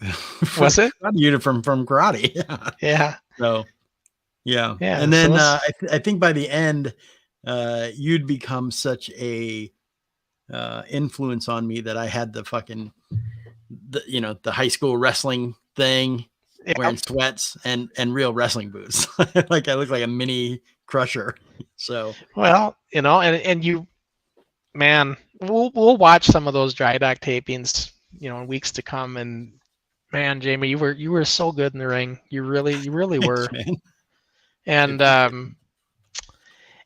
Was it? Karate uniform from karate. Yeah. So, yeah. Yeah. And then I think by the end, you'd become such a influence on me that I had the high school wrestling thing. wearing sweats and real wrestling boots. Like I look like a mini Crusher. So well, and you, man, we'll watch some of those dry dock tapings, in weeks to come. And man, Jamie, you were so good in the ring. You really were. Thanks, man. And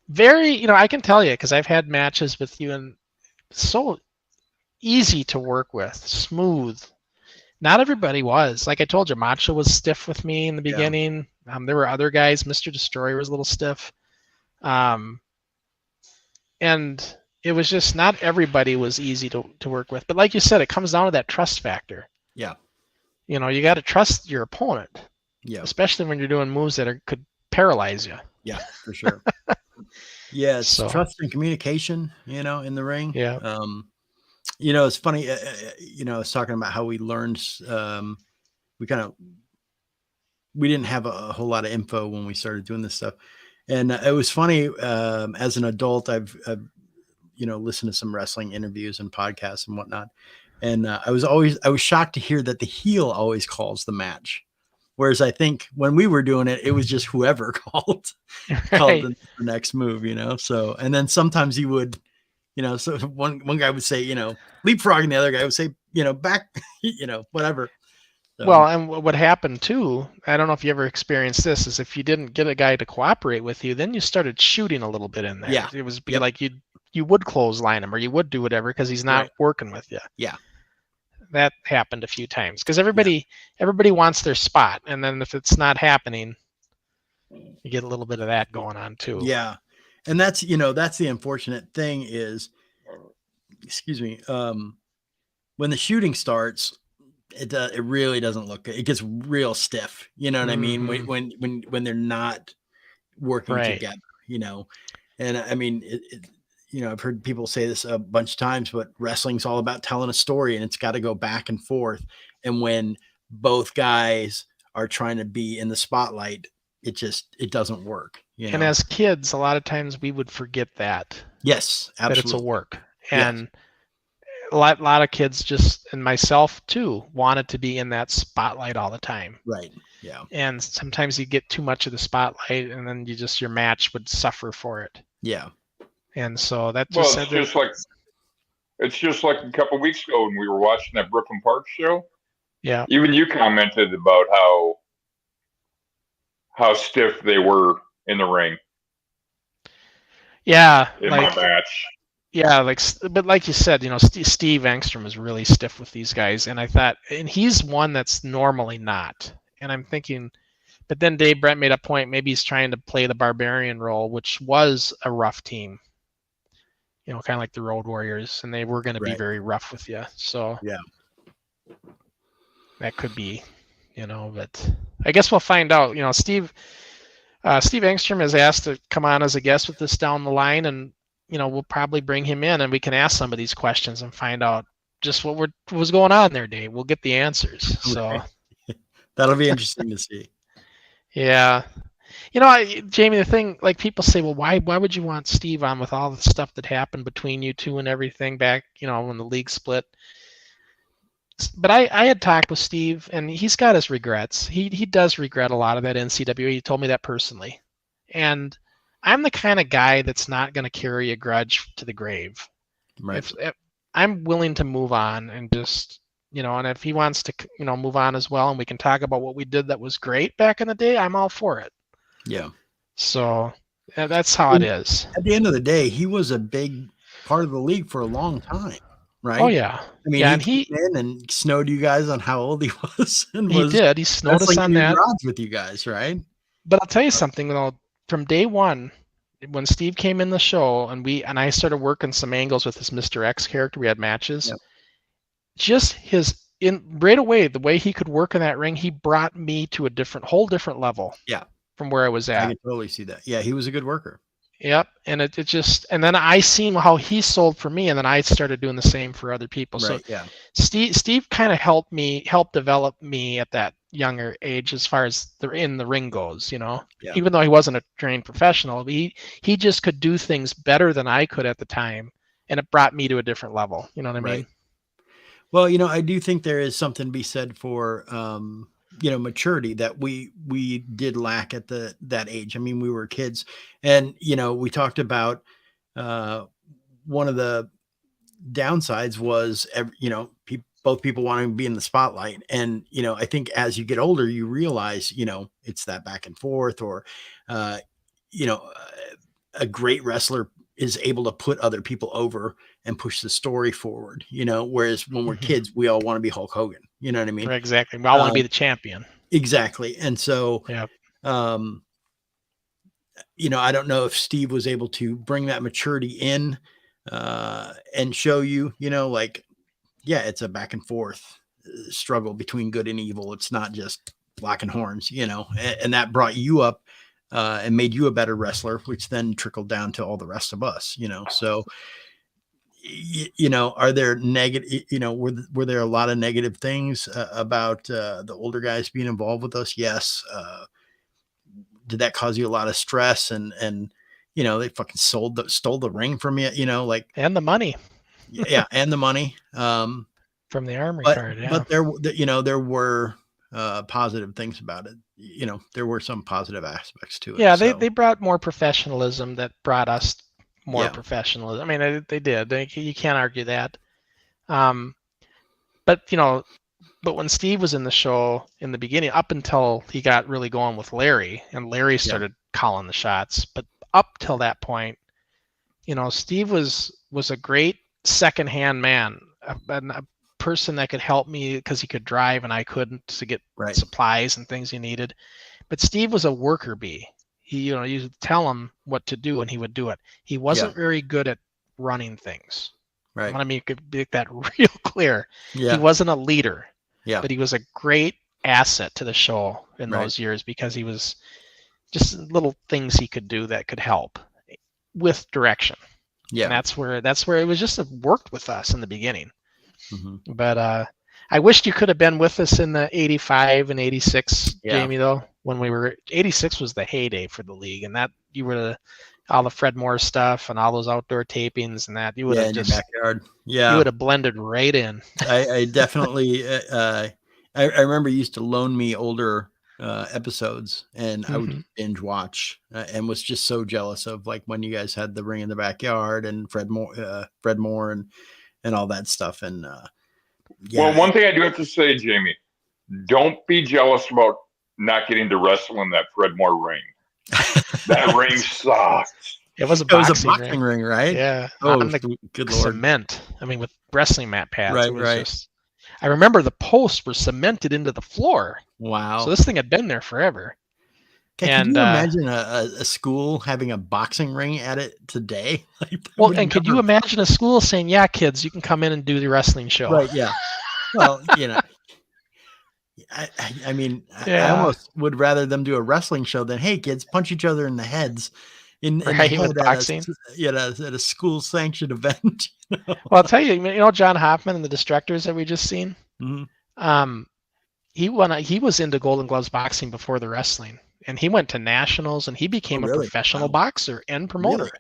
very, I can tell you because I've had matches with you, and so easy to work with, smooth. Not everybody was. Like I told you, Macho was stiff with me in the beginning. There were other guys. Mr. Destroyer was a little stiff. And it was just not everybody was easy to work with. But like you said, it comes down to that trust factor. Yeah. You got to trust your opponent. Yeah. Especially when you're doing moves that could paralyze you. Yeah, for sure. Yes. So, trust and communication, in the ring. Yeah. It's funny, I was talking about how we learned, we didn't have a whole lot of info when we started doing this stuff. And it was funny, as an adult, I've listened to some wrestling interviews and podcasts and whatnot. And I was shocked to hear that the heel always calls the match. Whereas I think when we were doing it, it was just whoever called the next move, So, and then sometimes he would, so one guy would say, leapfrog, and the other guy would say, back, whatever. So, well, and what happened too, I don't know if you ever experienced this, is if you didn't get a guy to cooperate with you, then you started shooting a little bit in there. Yeah. It was like you would clothesline him or you would do whatever because he's not working with you. Yeah. That happened a few times because everybody wants their spot, and then if it's not happening, you get a little bit of that going on too. Yeah. And that's the unfortunate thing is, excuse me, when the shooting starts, it really doesn't look good. It gets real stiff. You know what I mean? When they're not working together, and I mean, I've heard people say this a bunch of times, but wrestling's all about telling a story, and it's got to go back and forth. And when both guys are trying to be in the spotlight, it doesn't work. And as kids, a lot of times we would forget that. Yes, absolutely. That it's a work. And a lot of kids and myself too, wanted to be in that spotlight all the time. Right. Yeah. And sometimes you get too much of the spotlight, and then your match would suffer for it. Yeah. And so that just it's just like a couple of weeks ago when we were watching that Brooklyn Park show. Yeah. Even you commented about how stiff they were in the ring. Yeah. In my match. Yeah, but like you said, Steve Engstrom is really stiff with these guys, and I thought, and he's one that's normally not. And I'm thinking, but then Dave Brent made a point. Maybe he's trying to play the Barbarian role, which was a rough team. Kind of like the Road Warriors, and they were going to be very rough with you. So yeah, that could be, but I guess we'll find out. Steve Engstrom has asked to come on as a guest with us down the line, and we'll probably bring him in, and we can ask some of these questions and find out just what was going on there, Dave. We'll get the answers. So that'll be interesting to see. Yeah. Jamie, the thing, like people say, well, why would you want Steve on with all the stuff that happened between you two and everything back, when the league split? But I had talked with Steve, and he's got his regrets. He does regret a lot of that NCWA. He told me that personally. And I'm the kind of guy that's not going to carry a grudge to the grave. Right. If I'm willing to move on and just, and if he wants to, move on as well, and we can talk about what we did that was great back in the day, I'm all for it. Yeah. So that's how it is. At the end of the day, he was a big part of the league for a long time, right? Oh yeah. I mean, he came in and snowed you guys on how old he was. And he did. He snowed us on that. With you guys, right? But I'll tell you something, though. From day one, when Steve came in the show, and I started working some angles with this Mr. X character, we had matches. Yep. Just right away, the way he could work in that ring, he brought me to a whole different level. Yeah. From where I was at. I can totally see that. Yeah, he was a good worker. Yep. And it just, and then I seen how he sold for me, and then I started doing the same for other people. Right, so yeah. Steve kind of helped develop me at that younger age as far as in the ring goes, Yeah. Even though he wasn't a trained professional, he just could do things better than I could at the time, and it brought me to a different level. You know what I mean? Well, I do think there is something to be said for maturity that we did lack at that age. I mean, we were kids, and we talked about one of the downsides was both people wanting to be in the spotlight. And I think as you get older, you realize it's that back and forth, or a great wrestler is able to put other people over and push the story forward, whereas when we're kids, we all want to be Hulk Hogan. You know what I mean? Exactly. We all want to be the champion. Exactly. And so, yeah. I don't know if Steve was able to bring that maturity in and show you, it's a back and forth struggle between good and evil. It's not just locking horns, and that brought you up and made you a better wrestler, which then trickled down to all the rest of us, so, are there negative, were there a lot of negative things about the older guys being involved with us? Yes. Did that cause you a lot of stress and they fucking stole the ring from you, and the money. Yeah. And the money, from the armory card. Yeah. But there were positive things about it. There were some positive aspects to it. Yeah. They brought more professionalism that brought us more professionalism. I mean, they did. You can't argue that. But when Steve was in the show in the beginning, up until he got really going with Larry, and Larry started calling the shots, but up till that point, Steve was a great secondhand man, a person that could help me because he could drive and I couldn't, to get supplies and things he needed. But Steve was a worker bee. He, you tell him what to do and he would do it. He wasn't very good at running things. Right. I want to make that real clear. Yeah. He wasn't a leader. Yeah. But he was a great asset to the show in those years, because he was just little things he could do that could help with direction. Yeah. And that's where it was just worked with us in the beginning. Mm-hmm. But I wished you could have been with us in the 85 and 86, Jamie, though, when 86 was the heyday for the league, and that you were all the Fred Moore stuff and all those outdoor tapings and that, you would have just backyard. Yeah. You would have blended right in. I definitely, I remember you used to loan me older episodes, and I would binge watch and was just so jealous of when you guys had the ring in the backyard and Fred Moore and all that stuff. And well, one thing I do have to say, Jamie, don't be jealous about not getting to wrestle in that Fred Moore ring. That ring sucks. It was a boxing ring, right? Yeah. Oh, on the good Lord. Cement. I mean, with wrestling mat pads. Right, it was right. Just, I remember the posts were cemented into the floor. Wow. So this thing had been there forever. Can you imagine a school having a boxing ring at it today? Well, and could you imagine a school saying, "Yeah, kids, you can come in and do the wrestling show"? Right. Yeah. Well, I mean, I almost would rather them do a wrestling show than, "Hey, kids, punch each other in the heads." In the head boxing. At a school sanctioned event. Well, I'll tell you, John Hoffman and the Destructors that we just seen. Mm-hmm. He was into Golden Gloves boxing before the wrestling, and he went to nationals and he became a professional boxer and promoter. Really?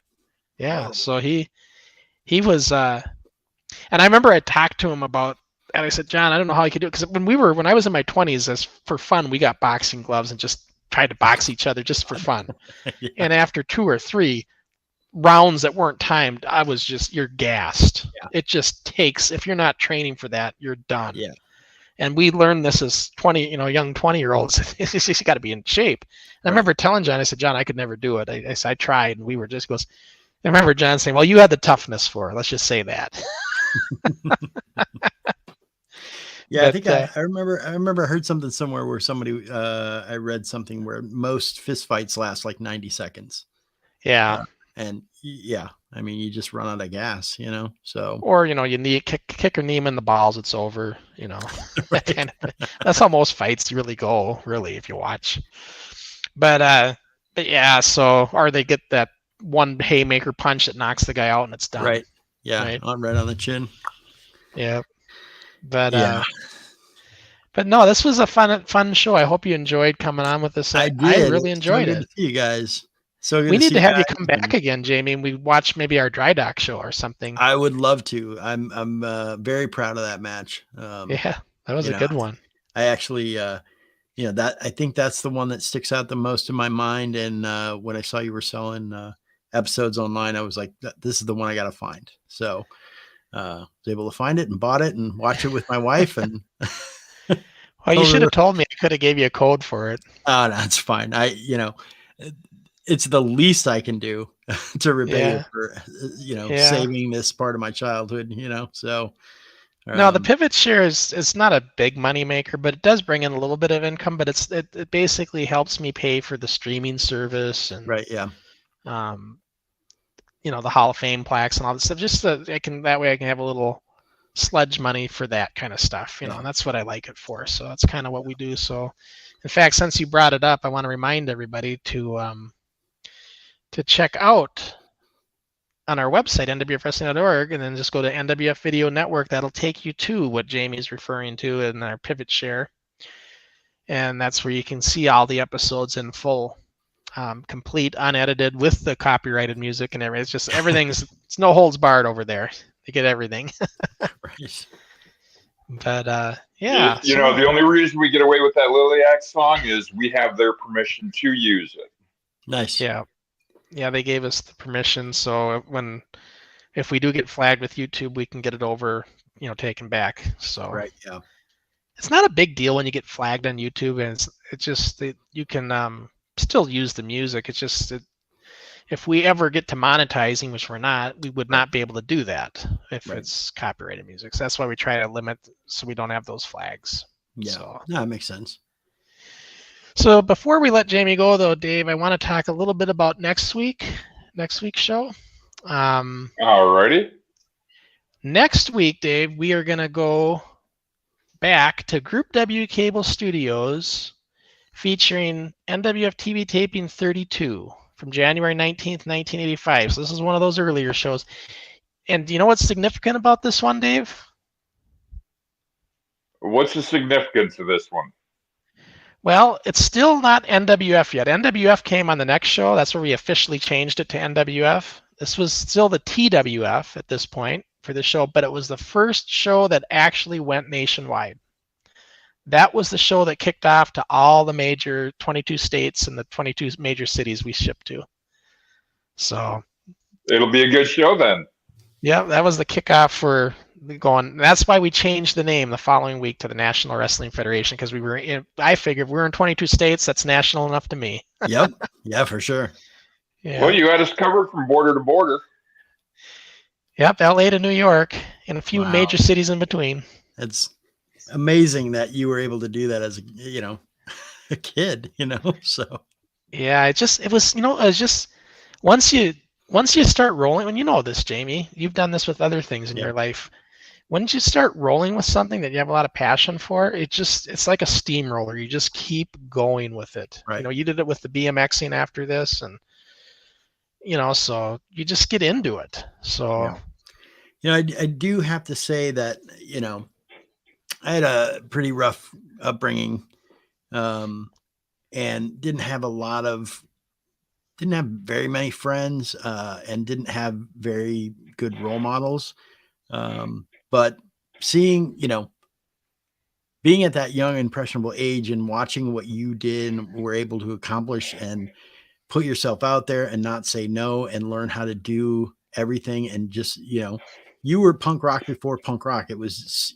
Yeah. Wow. So he was, and I remember I talked to him about, and I said, John, I don't know how he could do it, because when I was in my 20s, as for fun, we got boxing gloves and just tried to box each other just for fun. And after 2 or 3 rounds that weren't timed, I was just, you're gassed. Yeah. It just takes, if you're not training for that, you're done. Yeah. And we learned this as young 20-year-olds. You got to be in shape. And I remember telling John, I said, John, I could never do it. I said, I tried, and we were just goes. I remember John saying, well, you had the toughness for it. Let's just say that. Yeah, I think I remember I heard something somewhere where somebody I read something where most fist fights last like 90 seconds. Yeah. And yeah, I mean, you just run out of gas, so. Or, you need kick or knee him in the balls, it's over, Right. That's how most fights really go, really, if you watch. But yeah, so, or they get that one haymaker punch that knocks the guy out and it's done. Right. Yeah. Right on the chin. Yeah. But but no, this was a fun show. I hope you enjoyed coming on with us. I did. I really enjoyed it. Good to see you guys. So we need to have you come back again, Jamie, and we watch maybe our dry dock show or something. I would love to. I'm very proud of that match. Yeah, that was a good one. I actually that I think that's the one that sticks out the most in my mind. And when I saw you were selling episodes online, I was like, this is the one I got to find. So was able to find it and bought it and watch it with my wife. And well, you should have told me. I could have gave you a code for it. Oh, no, it's fine. It's the least I can do to repay you for, saving this part of my childhood, so. No, the pivot share is not a big money maker, but it does bring in a little bit of income, but it basically helps me pay for the streaming service and right. Yeah. The Hall of Fame plaques and all this stuff, just so that way I can have a little sludge money for that kind of stuff, and that's what I like it for. So that's kind of what we do. So in fact, since you brought it up, I want to remind everybody to check out on our website, nwfwrestling.org, and then just go to NWF Video Network. That'll take you to what Jamie's referring to in our pivot share. And that's where you can see all the episodes in full, complete, unedited, with the copyrighted music and everything. It's just everything's, it's no holds barred over there. You get everything. Right. But yeah. The only reason we get away with that Liliac song is we have their permission to use it. Nice. Yeah. Yeah, they gave us the permission, so if we do get flagged with YouTube, we can get it over, taken back. So right, yeah, it's not a big deal when you get flagged on YouTube, and it's just you can still use the music. It's just if we ever get to monetizing, which we're not, we would not be able to do that if it's copyrighted music. So that's why we try to limit so we don't have those flags. Yeah, so. No, that makes sense. So before we let Jamie go, though, Dave, I want to talk a little bit about next week's show. Alrighty. Next week, Dave, we are going to go back to Group W Cable Studios, featuring NWF TV Taping 32 from January 19th, 1985. So this is one of those earlier shows. And do you know what's significant about this one, Dave? What's the significance of this one? Well, it's still not NWF yet. NWF came on the next show. That's where we officially changed it to NWF. This was still the TWF at this point for the show, but it was the first show that actually went nationwide. That was the show that kicked off to all the major 22 states and the 22 major cities we shipped to. So it'll be a good show then. Yeah, that was the kickoff for going. That's why we changed the name the following week to the National Wrestling Federation, because I figured if we're in 22 states, that's national enough to me. Yep. Yeah, for sure. Yeah. Well, you had us covered from border to border. Yep, LA to New York and a few major cities in between. It's amazing that you were able to do that as a kid, so. Yeah, it was just once you start rolling, and you know this, Jamie, you've done this with other things in your life. Once you start rolling with something that you have a lot of passion for, it's like a steamroller. You just keep going with it. Right. You did it with the BMXing after this, and so you just get into it. So, I do have to say that, I had a pretty rough upbringing, and didn't have very many friends, and didn't have very good role models. But seeing, being at that young, impressionable age and watching what you did and were able to accomplish and put yourself out there and not say no and learn how to do everything. And just, you were punk rock before punk rock. It was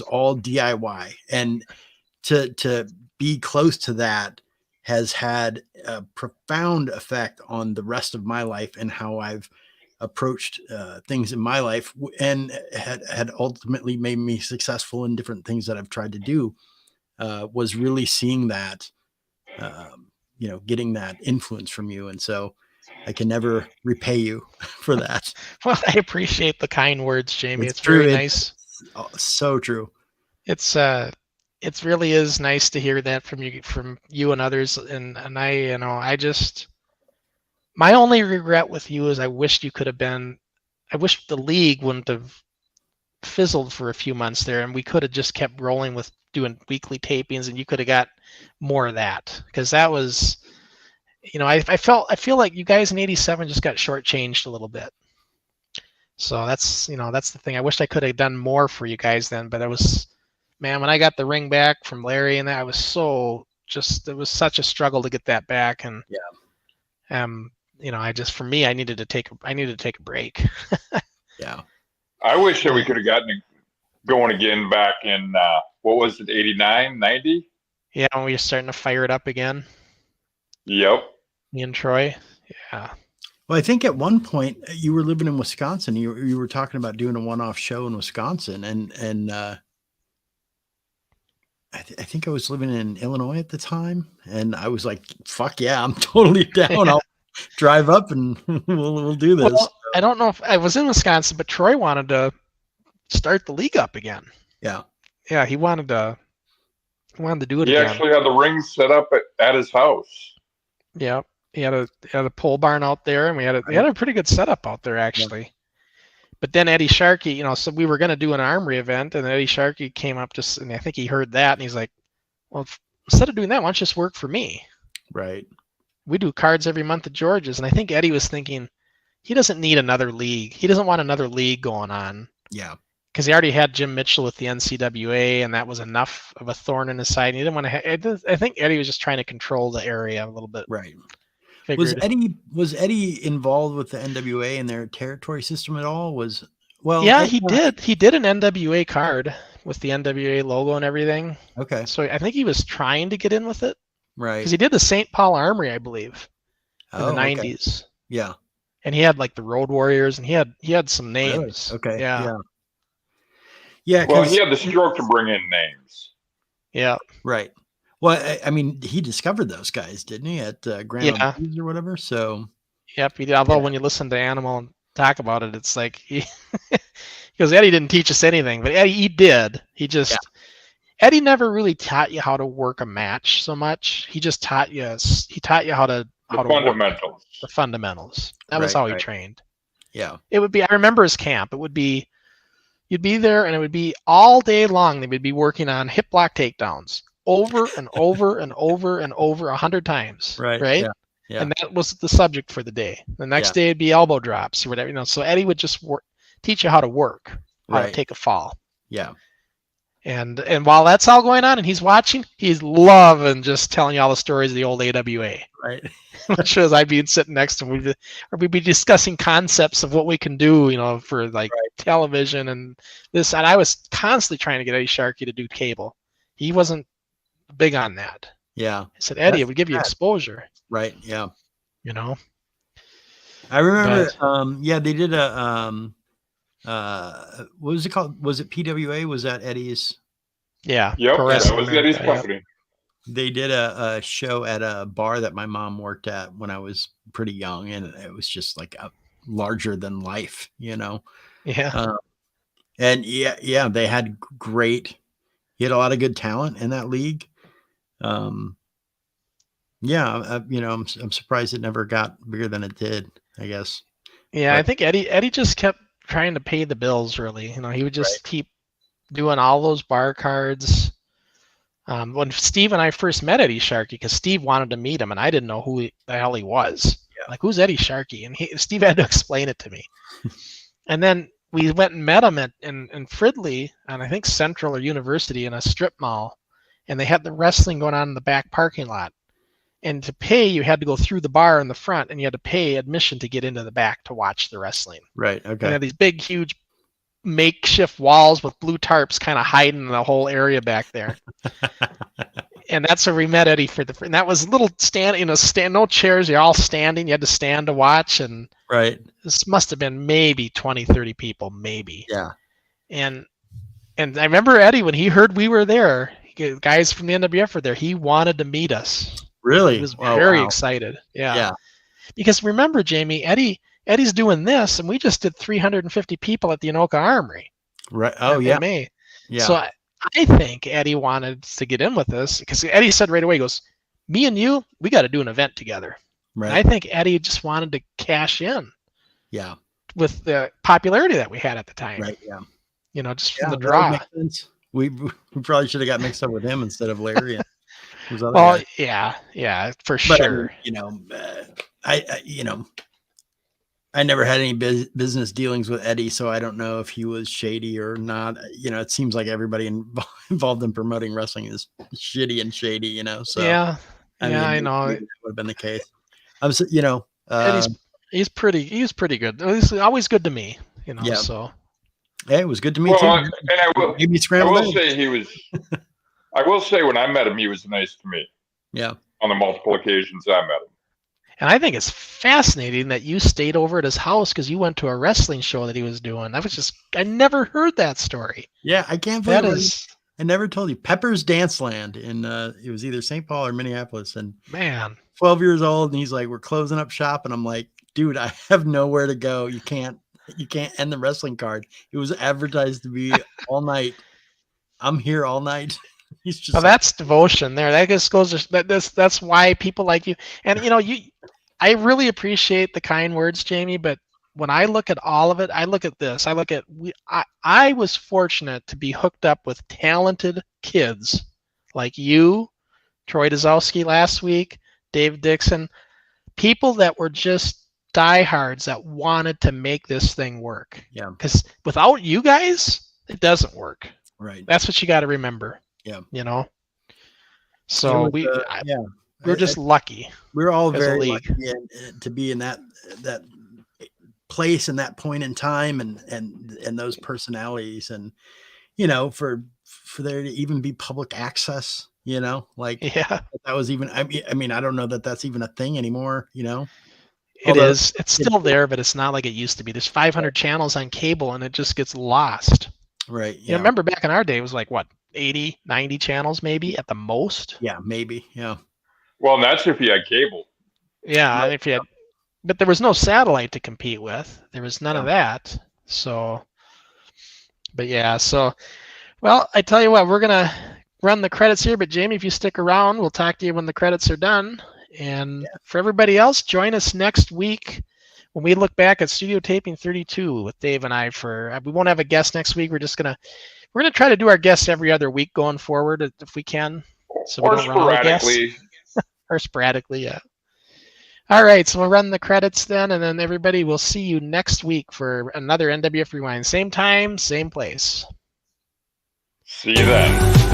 all DIY, and to be close to that has had a profound effect on the rest of my life and how I've approached things in my life, and had ultimately made me successful in different things that I've tried to do, was really seeing that, getting that influence from you. And so I can never repay you for that. Well, I appreciate the kind words, Jamie. It's true. Very nice. So true. It really is nice to hear that from you and others. And I just, my only regret with you is I wish the league wouldn't have fizzled for a few months there, and we could have just kept rolling with doing weekly tapings, and you could have got more of that, because that was, I feel like you guys in '87 just got shortchanged a little bit. So that's the thing. I wish I could have done more for you guys then, but when I got the ring back from Larry and that, I was so it was such a struggle to get that back. And Yeah. you know, for me, I needed to take a break. Yeah. I wish that we could have gotten it going again back in, what was it, 89, 90? Yeah, when we were starting to fire it up again. Yep. Me and Troy. Yeah. Well, I think at one point you were living in Wisconsin. You were talking about doing a one-off show in Wisconsin, and I think I was living in Illinois at the time, and I was like, "Fuck yeah, I'm totally down. I'll drive up and we'll do this." Well, I don't know if I was in Wisconsin, but Troy wanted to start the league up again. Yeah. Yeah, he wanted to do it He again. actually had the ring set up at his house. Yeah. He had a pole barn out there, and we had a pretty good setup out there actually. Yeah. But then Eddie Sharkey, you know, so we were going to do an armory event, and Eddie Sharkey came up and I think he heard that, and he's like, "Well, instead of doing that, why don't you just work for me?" Right. We do cards every month at George's, and I think Eddie was thinking he doesn't need another league. He doesn't want another league going on. Yeah. Because he already had Jim Mitchell with the NCWA, and that was enough of a thorn in his side. And he didn't want to. I think Eddie was just trying to control the area a little bit. Right. Was Eddie involved with the NWA and their territory system at all? Yeah, he did. He did an NWA card with the NWA logo and everything. Okay. So I think he was trying to get in with it. Right. Because he did the St. Paul Armory, I believe, in the 90s. Okay. Yeah. And he had like the Road Warriors, and he had some names. Really? Okay. Yeah. Yeah. Well, he had the stroke to bring in names. Yeah. Right. Well, I mean, he discovered those guys, didn't he, at Grand Rapids or whatever? So. Yep. He did. Although when you listen to Animal talk about it, it's like he goes, Eddie didn't teach us anything, but Eddie, he did. He just Eddie never really taught you how to work a match so much. He just taught you. He taught you how to fundamentals. Work the fundamentals. That was how he trained. Yeah. It would be. I remember his camp. It would be. You'd be there, and it would be all day long. They would be working on hip block takedowns over and over and over and over 100 times. Right. Right. Yeah. Yeah. And that was the subject for the day. The next day it'd be elbow drops or whatever. You know. So Eddie would just teach you how to work, how to take a fall. Yeah. And while that's all going on, and he's watching, he's loving just telling you all the stories of the old AWA. Right. Which was I'd be sitting next to him, we'd be discussing concepts of what we can do, you know, for like television and this. And I was constantly trying to get Eddie Sharkey to do cable. He wasn't big on that. Yeah. I said, Eddie, it would give you exposure. Right. Yeah. You know. I remember. They did a. What was it called? Was it PWA? Was that Eddie's? Yeah. Yep. That was Eddie's company. Yep. They did a show at a bar that my mom worked at when I was pretty young, and it was just like a larger than life, you know? Yeah. And they had he had a lot of good talent in that league. I'm surprised it never got bigger than it did, I guess. Yeah. I think Eddie just kept trying to pay the bills, really. You know, he would just keep doing all those bar cards. When Steve and I first met Eddie Sharkey, because Steve wanted to meet him, and I didn't know who the hell he was. Yeah. Like, who's Eddie Sharkey? And Steve had to explain it to me. And then we went and met him in Fridley, and I think Central or University, in a strip mall, and they had the wrestling going on in the back parking lot. And to pay, you had to go through the bar in the front, and you had to pay admission to get into the back to watch the wrestling. Right. Okay. And they had these big, huge makeshift walls with blue tarps kind of hiding the whole area back there. And that's where we met Eddie and that was a little no chairs. You're all standing. You had to stand to watch. And this must have been maybe 20, 30 people, maybe. Yeah. And I remember Eddie, when he heard we were there, guys from the NWF were there, he wanted to meet us. Really? He was very excited. Yeah. Yeah. Because remember, Jamie, Eddie's doing this, and we just did 350 people at the Anoka Armory. Right. Oh, yeah. May. Yeah. So I think Eddie wanted to get in with us, because Eddie said right away, he goes, me and you, we got to do an event together. Right. And I think Eddie just wanted to cash in. Yeah. With the popularity that we had at the time. Right. Yeah. You know, just from the draw. We probably should have got mixed up with him instead of Larry. Yeah, for sure. I I never had any business dealings with Eddie, so I don't know if he was shady or not. You know, it seems like everybody involved in promoting wrestling is shitty and shady. You know, so Yeah, I maybe know. that would have been the case. You know, And he's pretty good. He's always good to me. You know, Yeah. so yeah, it was good to me Well, too. and I will, Maybe I scrambled will eggs. say he was. I will say when I met him, he was nice to me Yeah, on the multiple occasions I met him. and I think it's fascinating that you stayed over at his house because you went to a wrestling show that he was doing. I never heard that story. yeah, I can't That believe is, I never told you. Pepper's Dance Land in it was either St. Paul or Minneapolis, and man. 12 years old, and he's like, "We're closing up shop," and I'm like, "Dude, I have nowhere to go. You can't end the wrestling card. It was advertised to be all night. I'm here all night." He's just Well, like, that's devotion there. That just goes to that's why people like you. And you know, I really appreciate the kind words, Jamie, but when I look at all of it, I look at this. I was fortunate to be hooked up with talented kids like you, Troy Dazowski last week, Dave Dixon, people that were just diehards that wanted to make this thing work. Yeah. Because without you guys, it doesn't work. right. That's what you got to remember. Yeah. You know. So It was, we're just lucky. we're all as a very league. lucky to be in that place and that point in time, and those personalities, and you know, for there to even be public access, you know, like Yeah, that was even. I mean, I don't know that that's even a thing anymore. You know, it Although- is. It's still there, but it's not like it used to be. There's 500 channels on cable, and it just gets lost. right? You know, remember back in our day, it was like what 80, 90 channels maybe at the most. Yeah, maybe. Yeah. Well, and that's if you had cable. Yeah, if you had, but there was no satellite to compete with. There was none of that. So, but yeah, so, well, I tell you what, we're gonna run the credits here. But Jamie, if you stick around, we'll talk to you when the credits are done. And for everybody else, join us next week when we look back at Studio Taping 32 with Dave and I. We won't have a guest next week. We're gonna try to do our guests every other week going forward if we can. So Or we don't run out of guests. sporadically. Or sporadically, yeah. All right, so we'll run the credits then, and then everybody will see you next week for another NWF Rewind. Same time, same place. See you then.